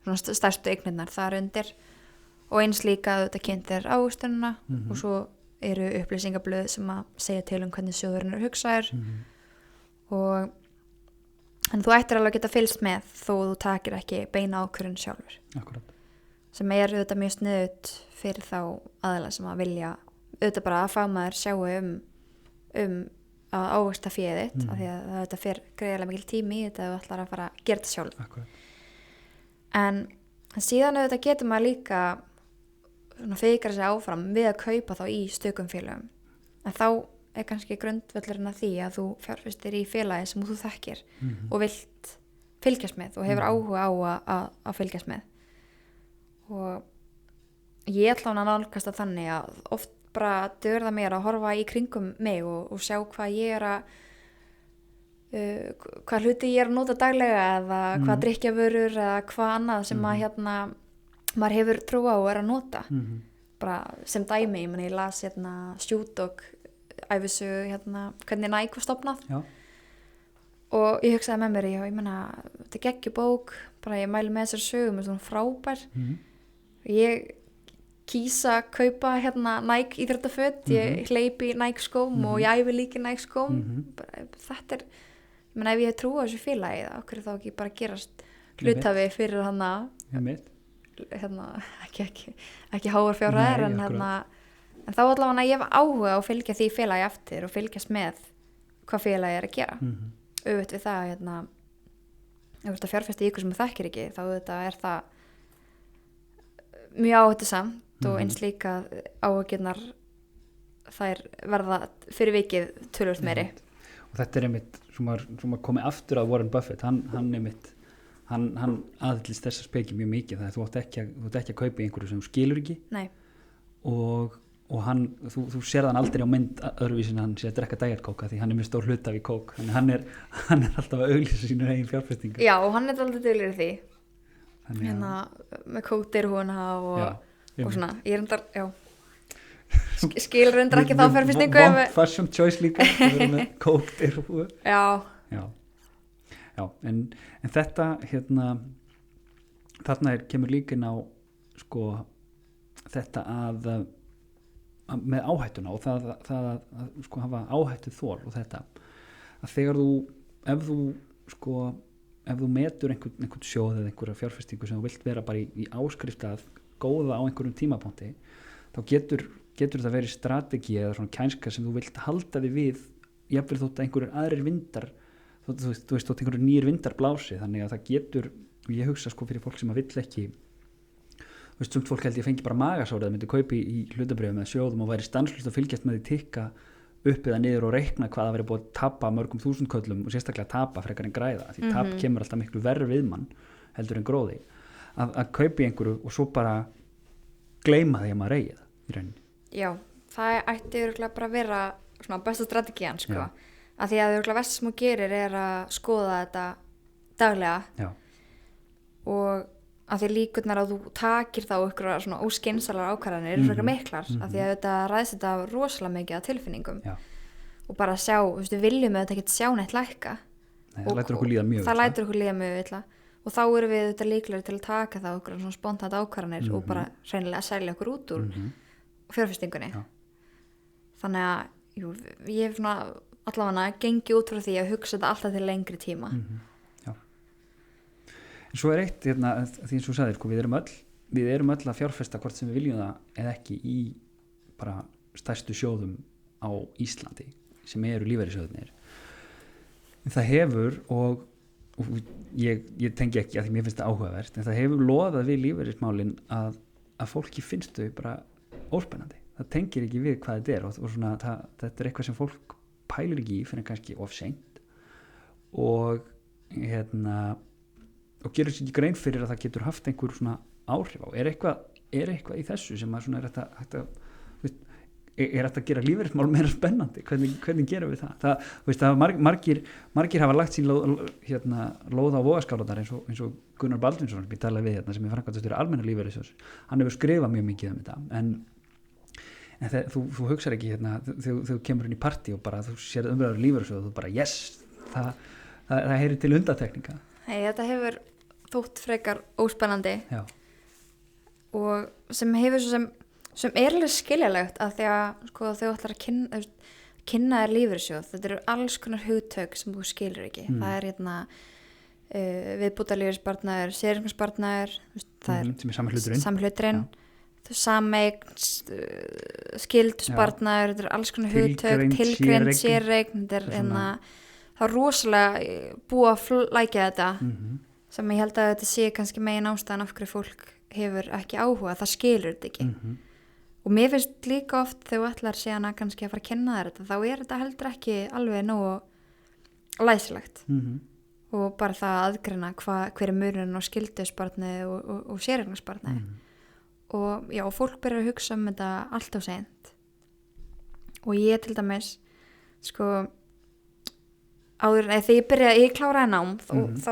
svona stærstu eignirnar þar undir og eins líka að þetta kynntir ávöxtunina og svo eru upplýsingablöð sem að segja til hvernig sjóðurinn er hugsaður og en þú ættir alveg að geta fylgst með þó þú takir ekki beina ákvörðun sjálfur. Akkurat. Sem er auðvitað mjög sniðut fyrir þá aðila sem að vilja auðvitað bara að fagmaður sjáu að ávöxta féð þitt af því að þetta fer greiðlega mikil tími í þetta og ætlar að fara að gera þetta sjálf. Akkurat. En síðan auðvitað getur maður líka fikra sig áfram við að kaupa þá í stökum félögum. En þá er kannski grundvöllurinn að því að þú fjárfestir í félagi sem þú þekkir og vilt fylgjast með og hefur áhuga á að fylgjast með. Og ég ætla að nálgast að þannig að oft bara dörða mér að horfa í kringum mig og sjá hvað ég er að hvað hluti ég er að nota daglega eða hvað drykkjavörur eða hvað annað sem að maður hefur trú á og er að nota. Bara sem dæmi, ég las Snoop Dogg ævisögu hvernig Nike var stofnað. Já. Og ég hugsaði með mér, ég meina þetta er geggjubók, bara ég mæli með þessar sögum, er svona frábær. Ég kýsa að kaupa Nike íþróttaföt, ég hleypi í Nike skóm og ég æfi líka í Nike skóm. Þetta er, ég meina ef ég hef trú á þessu félagi, okkur þá ekki bara gerast hluthafi fyrir ekki háar fjárhæðir en þá allavega ég hef áhuga að fylgja því félagi eftir og fylgjast með hvað félagi er að gera. Auðvitað við það ef þú ert að fjárfesta í ykkur sem þú þekkir ekki, þá auðvitað er það mjög áhættusamt og eins líka áhyggjurnar þær verða fyrir vikið töluvert meiri. Og þetta er einmitt sem að komi aftur að Warren Buffett, hann aðhyllist þessa speki mjög mikið, það er þú átt ekki að kaupa í einhverju sem þú skilur ekki. Nei. Og þú sér þann aldrei á mynd öðruvísin hann sé að drekka dæjarkóka því hann er með stór hlutaf í kók, þannig hann er alltaf að auglýsa sínur eigin fjárfestingu. Já, og hann er alltaf duglegur í því með kókdeirhúna og svona, ég er endar skilur reyndar ekki þá fjárfestingu fashion choice líka það verður með kókdeirhúu. Já, en þetta þarna kemur líka inn á sko þetta að með áhættuna og það að sko hafa áhættu þol og þetta að þegar ef þú metur einhvern sjóð eða einhverja fjárfestingu sem þú vilt vera bara í áskrift að góða á einhverjum tímapunkti, þá getur það verið strategi eða svona kænska sem þú vilt halda þig við jafnvel þótt að einhverjir aðrir vindar þú veist þótt einhverjir nýjir vindar blási, þannig að það getur, ég hugsa sko fyrir fólk sem að vill ekki, þú veist, sumt fólk held ég fengi bara magasárið að myndi kaupi í hlutabréfum eða sjóðum og væri stanslust að fylgjast með því tikka upp eða niður og reikna hvað það væri búið að tapa mörgum þúsundköllum og sérstaklega tapa frekar en græða, því tap kemur alltaf miklu verri við mann heldur en gróði, að kaupi einhverju og svo bara gleyma því að maður eigi það í rauninni. Já, það ætti örugglega bara að vera svona besta strategían sko, að því að örugglega verst sem þú gerir er að skoða þetta daglega. Já. Og að því líkurnar að þú takir þá ykkur svona óskynsalar ákvarðanir eru frekar miklar, að því að þetta ræðst þetta rosalega mikið að tilfinningum. Já. Og bara sjá, þú veist, við viljum þetta ekki sjá neitt lækka. Nei, það lætur okkur líða mjög illa. Það lætur okkur líða mjög illa og þá erum við þetta líklegri til að taka það okkur svona spontant ákvarðanir og bara hreinlega að selja okkur út úr fjárfestingunni. Já. Þannig að ég hef svona allavega gengið út frá því að hugsa þetta alltaf til lengri tíma. En svo er eitt, því eins og þú sagðir, við erum öll að fjárfesta hvort sem við viljum það eða ekki í bara stærstu sjóðum á Íslandi sem eru lífeyrissjóðirnir. En það hefur, og ég tengi ekki að því mér finnst það áhugavert, en það hefur loðað við lífeyrismálin að fólki finnst þau bara óspennandi. Það tengir ekki við hvað þetta er og svona, þetta er eitthvað sem fólk pælir ekki í fyrir kannski of seint og og gerur sér ekki grein fyrir að það getur haft einhver svona áhrif á. Er eitthvað í þessu sem að svona er hægt að gera lífeyrismál meira spennandi? Hvernig gerum við það? Það margir hafa lagt sín lóð á vogarskálarnar eins og Gunnar Baldvinsson sem ég talaði við sem er framkvæmdastjóri Almenna lífeyrissjóðs. Hann hefur skrifað mjög mikið þetta en þú hugsar ekki þegar þú kemur inn í partí og bara þú sér umræður lífeyrissjóð og þú bara yes, það heyrir til undantekninga. Nei, þetta hefur þótt frekar óspennandi. Já. Og sem hefur sem er alveg skiljalegt að því að sko þau ætlar að kynna þér lífeyrissjóð, þetta eru alls konar hugtök sem þú skilur ekki. Það er viðbótarlífeyrissparnaður, séreignarsparnaður, það er sem er samhluturinn, sameign, skyldusparnaður, þetta eru alls konar hugtök, tilgreind séreign, þetta er það er rosalega búið að flækja þetta sem ég held að þetta sé kannski megin ástæðan af hverju fólk hefur ekki áhuga, það skilur þetta ekki og mér finnst líka oft þegar þú ætlar síðan að kannski að fara að kenna þér þetta, þá þetta heldur ekki alveg nógu læsilegt og bara það að aðgreina hver munurinn á skyldusbarni og séreignarsbarni og já, fólk byrjar að hugsa þetta allt of seint og ég til dæmis sko áður, þegar ég kláraði nám þá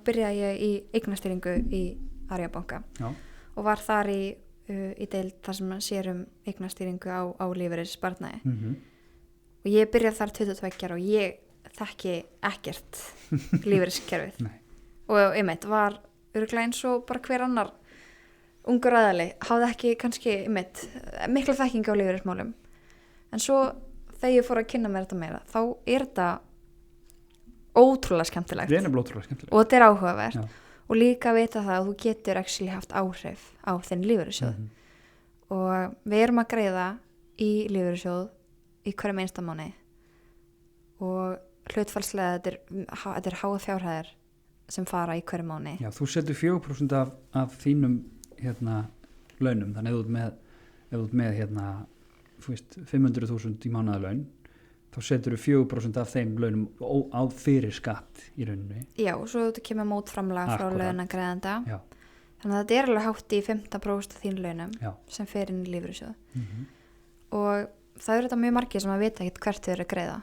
byrjaði ég í eignastýringu í Arion banka og var þar í deild þar sem sér eignastýringu á lífeyrisbarnaði og ég byrjaði þar 22 og ég þekki ekkert lífeyriskerfið og einmitt var örugglega eins og bara hver annar ungur aðali, hafði ekki kannski einmitt mikla þekkingu á lífeyrismálum en svo þegar ég fór að kynna mér þetta meira þá þetta ótrúlega skemmtilegt og þetta áhugavert og líka vita það að þú getur actually haft áhrif á þinn lífeyrissjóð og við að greiða í lífeyrissjóð í hverjum einasta mánuði og hlutfallslega þetta háa fjárhæðir sem fara í hverjum mánuði. Já, þú setur 4% af þínum launum, þannig ef þú ert með 500.000 í mánaðarlaun þá setur þú 4% af þeim launum á fyrir skatt í rauninni. Já, og svo þetta kemur mótframlag frá launagreiðanda. Já. Þannig að þetta alveg hátt í 15% af þín launum sem fer inn í lífeyrissjóð. Og það þetta mjög margir sem að vita ekkert hvert þau eru að greiða.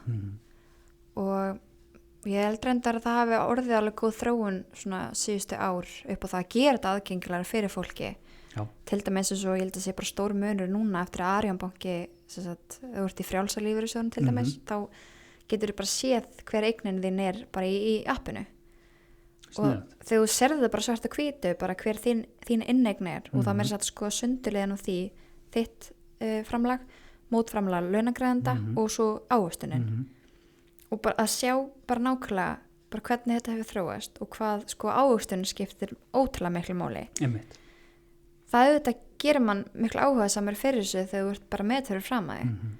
Og ég held reyndar að það hafi orðið alveg góð þróun svona síðustu ár upp á það að gera þetta aðgengilega fyrir fólki. Já. Til dæmis eins og ég held að sé bara stór munur núna eftir að Arion banki þú ert í frjálsa lífeyrissjóðum til dæmis þá getur þú bara séð hver eignin þín bara í appinu og þegar þú serðu það bara svart að hvítu bara hver þín inneign og það meira satt sko sundurliðan á því þitt framlag, mótframlag launagreiðanda og svo ávaxtunin og bara að sjá bara nákvæmlega bara hvernig þetta hefur þróast og hvað sko ávaxtunin skiptir ótrúlega miklu máli. Einmitt. Það auðvitað gerir mann miklu áhuga samar fyrir þessu þegar þú ert bara með þau fram að þig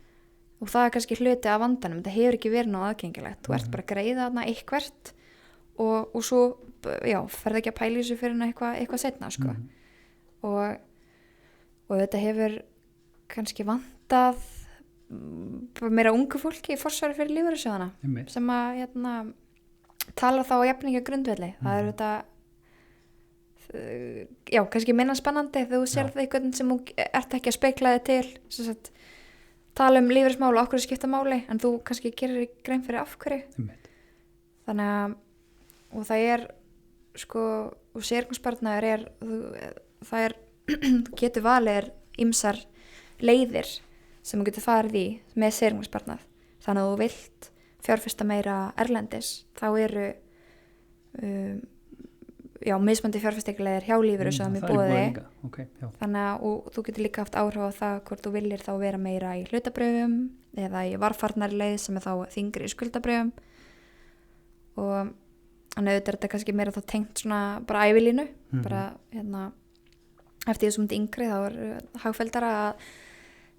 og það kannski hluti af vandanum, það hefur ekki verið nóg aðgengilegt, þú ert bara að greiða þarna eitthvert og svo ferð ekki að pæla þessu fyrir eitthvað setna sko. og þetta hefur kannski vandað meira ungu fólki í forsvari fyrir lífeyrissjóðana sem að tala þá á jafningagrundvelli það er þetta kannski minna spennandi þegar þú sér það eitthvað sem þú ert ekki að spekla þig til sagt, tala lífeyrismál og okkur skipta máli en þú kannski gerir grein fyrir af hverju þannig að og það sko og séreignarsparnaður það þú getur valið ýmsar leiðir sem þú getur farið í með séreignarsparnað þannig að þú vilt fjárfesta meira erlendis þá eru mismandi fjárfestingarleiðir hjá lífeyrissjóðum í boði þannig að og þú getur líka haft áhrif á það hvort þú viljir þá vera meira í hlutabrjöfum eða í varfarnari leið sem þá þyngri í skuldabrjöfum og þannig að þetta kannski meira þá tengt svona bara ævilínu bara eftir því sem þetta yngri þá hagfelldara að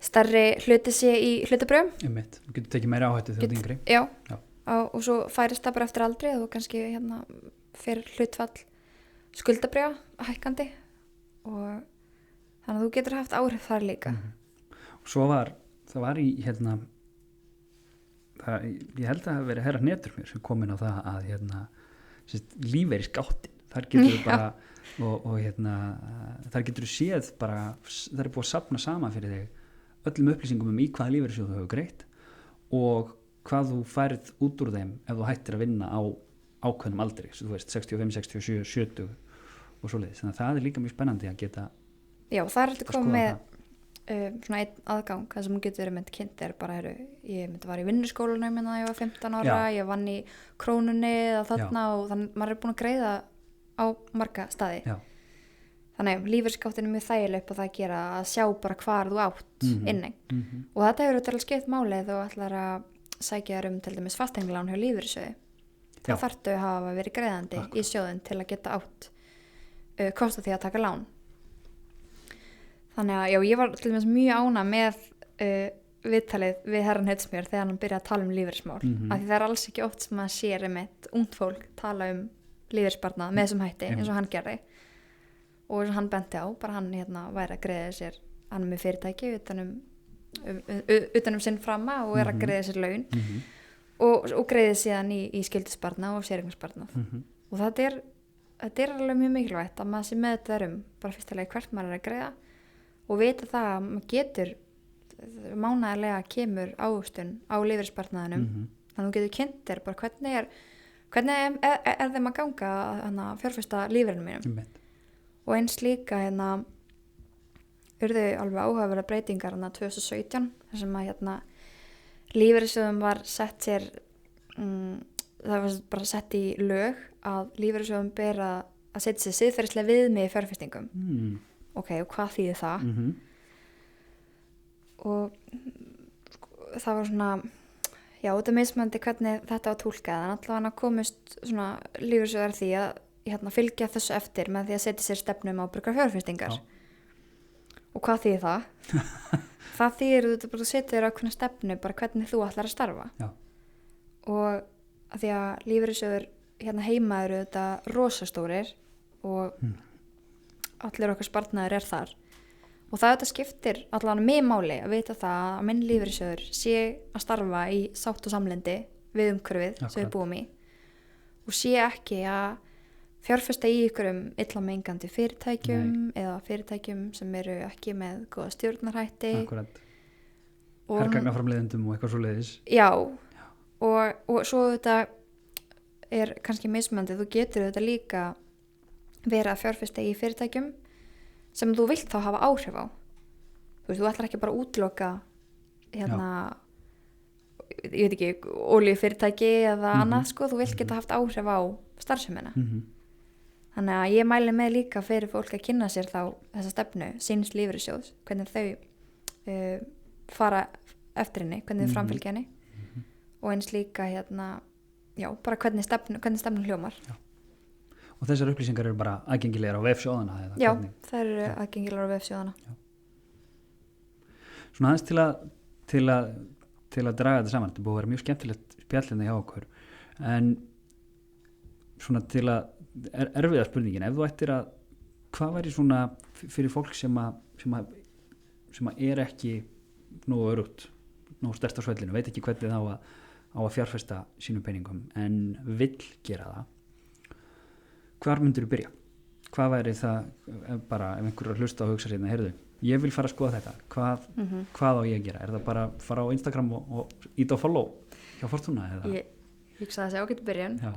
stærri hluti sé í hlutabrjöfum þú getur tekið meira áhættu þegar þetta yngri og svo færist það bara eftir aldri og þú kannski fyrir hlutfall skuldabrjöf hækkandi og þannig að þú getur haft áhrif þar líka og svo það var í ég held að það hafi verið herra netur mér sem kom inn á það að lífeyrisgáttin þar getur bara og þar getur séð bara þar búið að safna saman fyrir þig öllum upplýsingum í hvaða lífeyrissjóð þú hefur greitt og hvað þú færið út úr þeim ef þú hættir að vinna á ákveðnum aldri, þú veist 65, 67, 70 og svoleiðis, þannig að það líka mjög spennandi að geta það að koma með svona einn aðgang það sem getur kynnt bara ég var í vinnuskólanum þegar ég var 15 ára, ég vann í Krónunni eða þarna og þannig maður búin að greiða á marga staði þannig að lífeyrisgáttin mjög þægileg upp á það að gera að sjá bara hvar þú átt inni og þetta hefur til að skipt málið og ætlar að sækja þér til dæmis fasteignalán hjá lífeyrissjóði þá þarftu að hafa verið greiðandi í sjóðin til að geta átt kosta því að taka lán þannig að ég var til dæmis mjög ánægð með viðtalið við herran Heidsmjör þegar hann byrjaði að tala lífeyrismál af því það alls ekki oft sem að sér ungt fólk tala lífeyrissparnað með þessum hætti eins og hann gerði og eins og hann benti á bara hann væri að greiða sér hann er með fyrirtæki utanum sinn framma og er að greiða sér laun og greiði síðan í skyldisparnað og séreignarsparnað og þetta er alveg mjög mikilvægt að maður sé með þetta bara fyrstulega hvert maður er að greiða og vita það að maður getur mánaðarlega kemur ávöxtun á lífeyrissparnaðinum þannig að þú getur kynnt þér bara hvernig er þeim að ganga að fjárfesta lífeyrinu mínum og eins líka urðu alveg áhugaverðar breytingar 2017 þar sem að lífeyrissjóðum var sett sér það var bara sett í lög að lífeyrissjóðum ber að setja sér siðferðislega viðmið í fjárfestingum ok, og hvað þýðir það? Og það var svona já, þetta er mismunandi hvernig þetta var túlkað en allavega komist svona lífeyrissjóðar því að fylgja þessu eftir með því að setja sér stefnu ábyrgar fjárfestingar og hvað þýðir það? Það þýðir þú bara setur ákveðna stefnu bara hvernig þú ætlar að starfa já. Og að því að lífeyrissjóður heima eru þetta rosastórir og allir okkar sparnaður þar og það þetta skiptir allavega mig máli að vita það að minn lífeyrissjóður sé að starfa í sátt og samlyndi við umhverfið sem við búum í og sé ekki að fjárfesta í ykkurum illa mengandi fyrirtækjum eða fyrirtækjum sem eru ekki með góða stjórnarhætti hergagnaframleiðendum og eitthvað svo leiðis já. Og svo þetta er kannski mismunandi þú getur þetta líka vera að fjárfesta í fyrirtækjum sem þú vilt þá hafa áhrif á þú ætlar ekki bara að útloka ég veit ekki olíufyrirtæki eða annað sko, þú vilt geta haft áhrif á starfsemina þannig að ég mæli með líka fyrir fólk að kynna sér þá þessa stefnu síns lífeyrissjóðs, hvernig þau fara eftir henni, hvernig þau framfylgja henni og eins líka já, bara hvernig stefnun hljómar já. Og þessar upplýsingar eru bara aðgengilegar á vefsjóðana já, það eru aðgengilegar á vefsjóðana já. Svona aðeins til að draga þetta saman, þetta búið að vera mjög skemmtilegt spjallina hjá okkur en svona til að erfiða spurningin, ef þú ættir að hvað væri svona fyrir fólk sem að er ekki nógu örugt, nógu sterkt á svellinu, veit ekki hvernig á að fjárfesta sínum peningum en vill gera það hvar myndir þú byrja? Hvað væri það bara ef einhverjar hlusta og hugsa sérna, heyrðu, ég vil fara að skoða þetta hvað á ég að gera? Er það bara að fara á Instagram og íta á follow hjá Fortuna? Ég hugsa það sé ágætt byrjun já.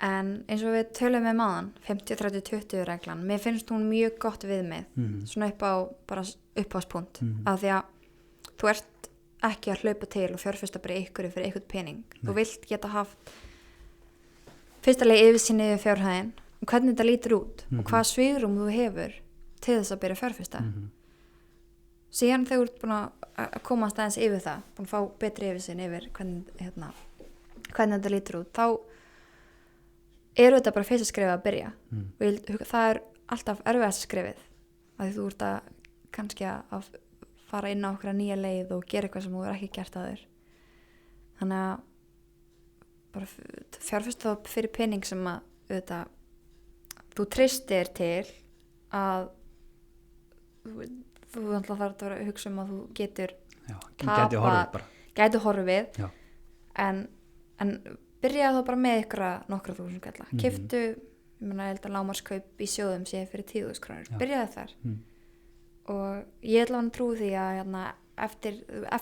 En eins og við tölum með maðan 50-30-20 reglan, mér finnst hún mjög gott viðmið, svona upp á upphafspunkt, af því að þú ert ekki að hlaupa til og fjárfesta bara ykkur fyrir eitthvað pening. Nei. Þú vilt geta haft fyrstulega yfirsýn yfir fjárhæðin og hvernig þetta lítur út og hvað svigrúm þú hefur til þess að byrja að fjárfesta. Síðan þegar þú ert búin að komast aðeins yfir það, búin að fá betri yfirsýn yfir hvernig þetta lítur út, þá eru þetta bara fyrsta skrefið að byrja og það er alltaf erfiðast skrefið að þú ert að kannski að fara inn á okkur nýja leið og gera eitthvað sem þú er ekki gert að þér þannig að bara fjárfesta þá fyrir pening sem að þú treystir til að þú ætla þarf að hugsa að þú getur gæti horfið en byrjaði þá bara með nokkra þúsund kalla. Keyptu, ég held að lágmarkskaup í sjóðum sé fyrir 10.000 krónur. Byrjaði þar. Og ég ætla að trúi því að eftir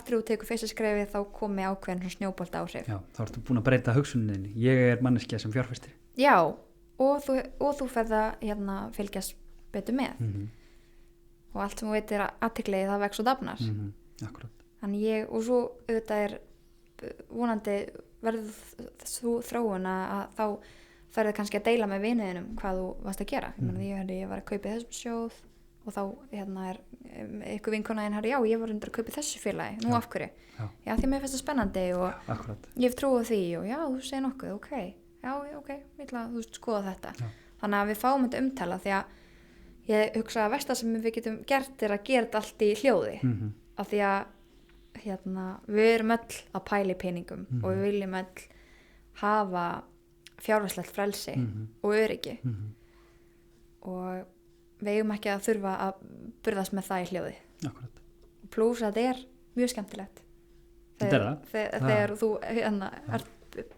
þú tekur fyrsta skrefið þá komi ákveðin snjóbolta áhrif. Já, þá ertu búin að breyta hugsuninni. Ég er manneskja sem fjárfestir. Já, og þú ferð að fylgjast betur með. Og allt sem þú veitir athygli það vex og dafnar. Akkurat. Þannig og svo auðvitað er vonandi verður þú þróun að þá ferðu kannski að deila með viniðinum hvað þú varst að gera. Ég var að kaupa þessum sjóð og þá er ykkur vinkona já, ég var undir að kaupa þessu félagi, nú af hverju? Já, því mér finnst það spennandi og ég hef trúið því og já, þú segir nokkuð, ok, ég ætla að skoða þetta. Já. Þannig að við fáum þetta umtala því að ég hugsa að versta sem við getum gert er að gera þetta allt í hljóði af því að við erum öll að pæla í peningum og við viljum öll hafa fjárhagslegt frelsi og öryggi og við eigum ekki að þurfa að burðast með það í hljóði. Akkurat. Plús að þetta er mjög skemmtilegt Þetta er það. þegar þú ert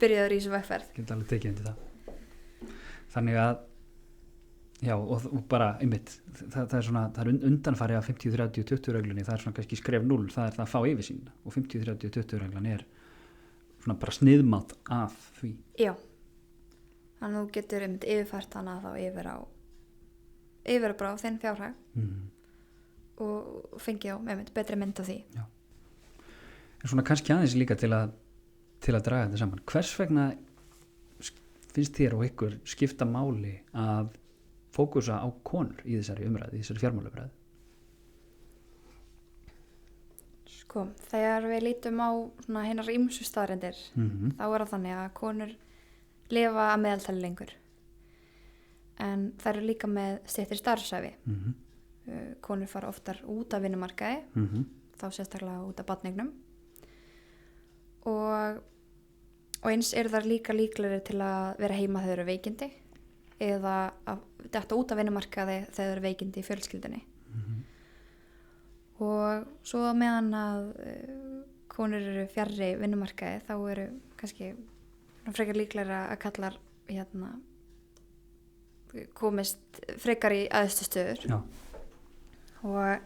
byrjaður í þessu vegferð. Get alveg tekið undir það. Þannig að já, og bara einmitt, það er svona, það er undanfari af 50-30-20 reglunni, það er svona kannski skref 0, það er það að fá yfirsýn, og 50-30-20 reglan er svona bara sniðmátt af því. Já, þannig að þú getur einmitt yfirfært hana þá yfir bara á þinn fjárhag og fengið á einmitt betri mynd af því. Já. En svona kannski aðeins líka til að draga þetta saman. Hvers vegna finnst þér og ykkur skipta máli að fókusa á konur í þessari umræðu, í þessari fjármálaumræðu? Sko, þegar við lítum á svona hinnar ýmsu staðreyndir, þá er það þannig að konur lifa að meðaltali lengur. En þær eru líka með styttri starfsævi. Konur fara oftar út af vinnumarkaði, þá sérstaklega út af barneignum. Og eins eru þær líka líklegri til að vera heima þegar þau eru veikindi eða að detta út af vinnumarkaði þegar þau eru veikindi í fjölskyldunni. Og svo meðan að konur eru fjarri vinnumarkaði þá eru kannski frekar líklegri að kallar komist frekar í æðstu stöður. Já. Og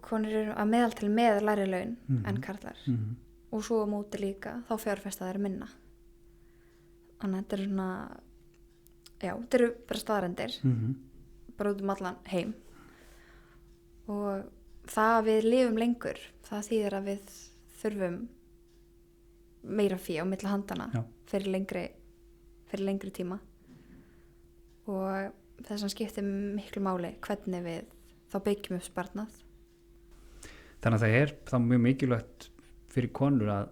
konur eru að meðaltali með lægri laun en karlar. Og svo á móti líka þá fjárfesta þær minna. Þannig að þetta eru svona, já, þetta eru bara staðrendir, bara út allan heim. Og það að við lifum lengur, það þýðir að við þurfum meira fé á milli handana fyrir lengri tíma. Og þess að skiptir miklu máli hvernig við þá byggjum upp sparnað. Þannig að það er þá mjög mikilvægt fyrir konur að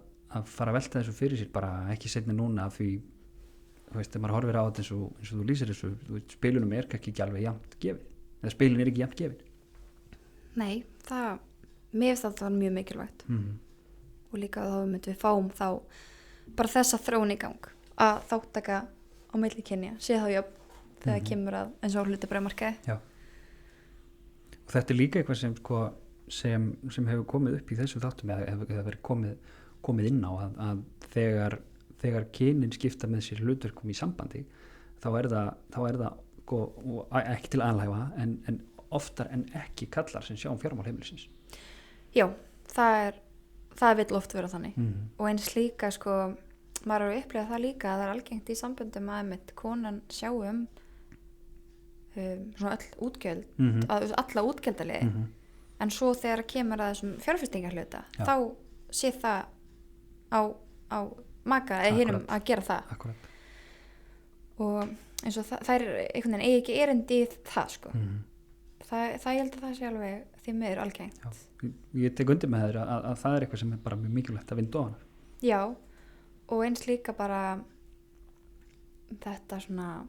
fara að velta þessu fyrir sér, bara ekki seinna núna af því, þú veist, ef maður horfir á þetta eins og þú lýsir þessu, spilunum er ekki alveg jafnt gefið, eða spilun er ekki jafnt gefið. Nei, mér finnst það mjög mikilvægt. Og líka þá myndum við fáum þá bara þessa þróun í gang að þáttaka á milli kynja, sé þá jöfn þegar kemur að eins og hlutabréfamarkaði. Já. Og þetta er líka eitthvað sem hefur komið upp í þessu þáttum eða hefur verið komið inn á að þegar kynin skipta með sér hlutverkum í sambandi þá er það ekki til aðlæfa en oftar en ekki kallar sem sjá fjármál heimilisins. Já, það vill oft vera þannig. Og eins líka maður eru upplegað það líka að það er algengt í samböndum að einmitt konan sjá svona öll útgjöld, alla útgjaldaliði. En svo þegar kemur að þessum fjárfestingarhluta, þá sé það á maka eða hinum að gera það. Akkurat. Og eins og það er einhvern veginn ekki erindi í það, Það ég held að það sé alveg því miður algengt. Já, ég tek undir með þér að það er eitthvað sem er bara mjög mikilvægt að vinda ofan. Já, og eins líka bara þetta svona,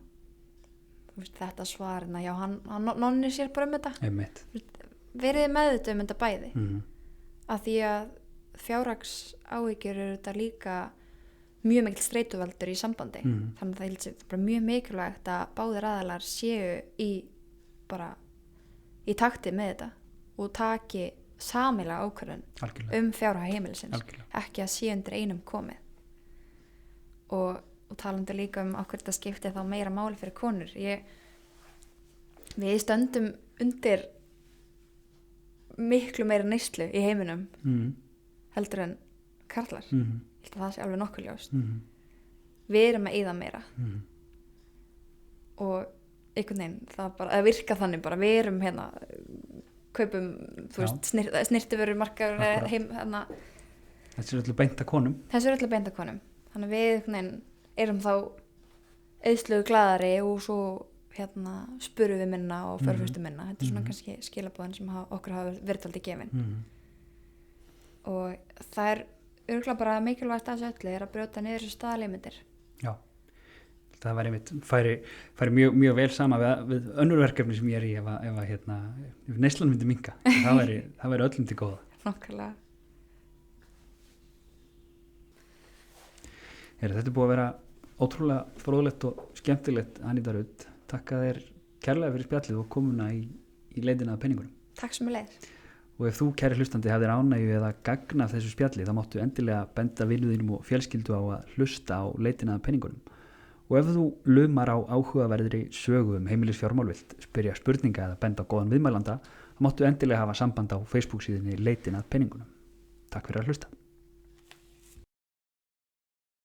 þetta svarina, já, hann nonni sér bara þetta. Einmitt. Verið með þetta þetta bæði. Af því að fjárhagsáhyggjur eru þetta líka mjög mikil streituvaldur í sambandi. Þannig að það held sér bara mjög mikilvægt að báðir aðalar séu í takti með þetta og taki sameiginlega ákvörðun fjárhag heimilisins. Ekki að sé undir einum komið. Og talandi líka okkur þetta skipti þá meira máli fyrir konur. Við stöndum undir miklu meira neyslu í heiminum heldur en karlar. Ég held að það sé alveg nokkuð ljóst. Við erum að eyða meira. Og einhvern veginn, það bara að virka þannig bara, við erum kaupum, þú veist, snirtivörur markar heim, Þessi er öllu beint að konum. Þannig við einhvern veginn erum þá eyðslugu glaðari og svo spurum við minna og fjárfestum minna. Þetta er svona kannski skilabóðin sem okkur hafa verið aldrei gefin. Og það er örugglega bara mikilvægt að þessu öllu er að brjóta niður þessu staðalímyndir. Já. Það færi mjög vel sama við önnur verkefni sem ég er í ef neyslan myndi minnka. Það væri öllum til góða. Nákvæmlega. Þetta er búið að vera ótrúlega fróðlegt og skemmtilegt, Aníta Rut. Takk að þér kærlega fyrir spjallið og komuna í leitina að peningunum. Takk sem er leið. Og ef þú, kæri hlustandi, hafðir ánægju eða gagn af þessu spjalli, þá máttu endilega benda vinuðinum og fjölskyldu á að hlusta á leitina að peningunum. Og ef þú lumar á áhugaverðri sögu heimilisfjármál, vilt spyrja spurninga eða benda á góðan viðmælanda, þá máttu endilega hafa samband á Facebook síðunni leitin að peningunum. Takk fyrir að hlusta.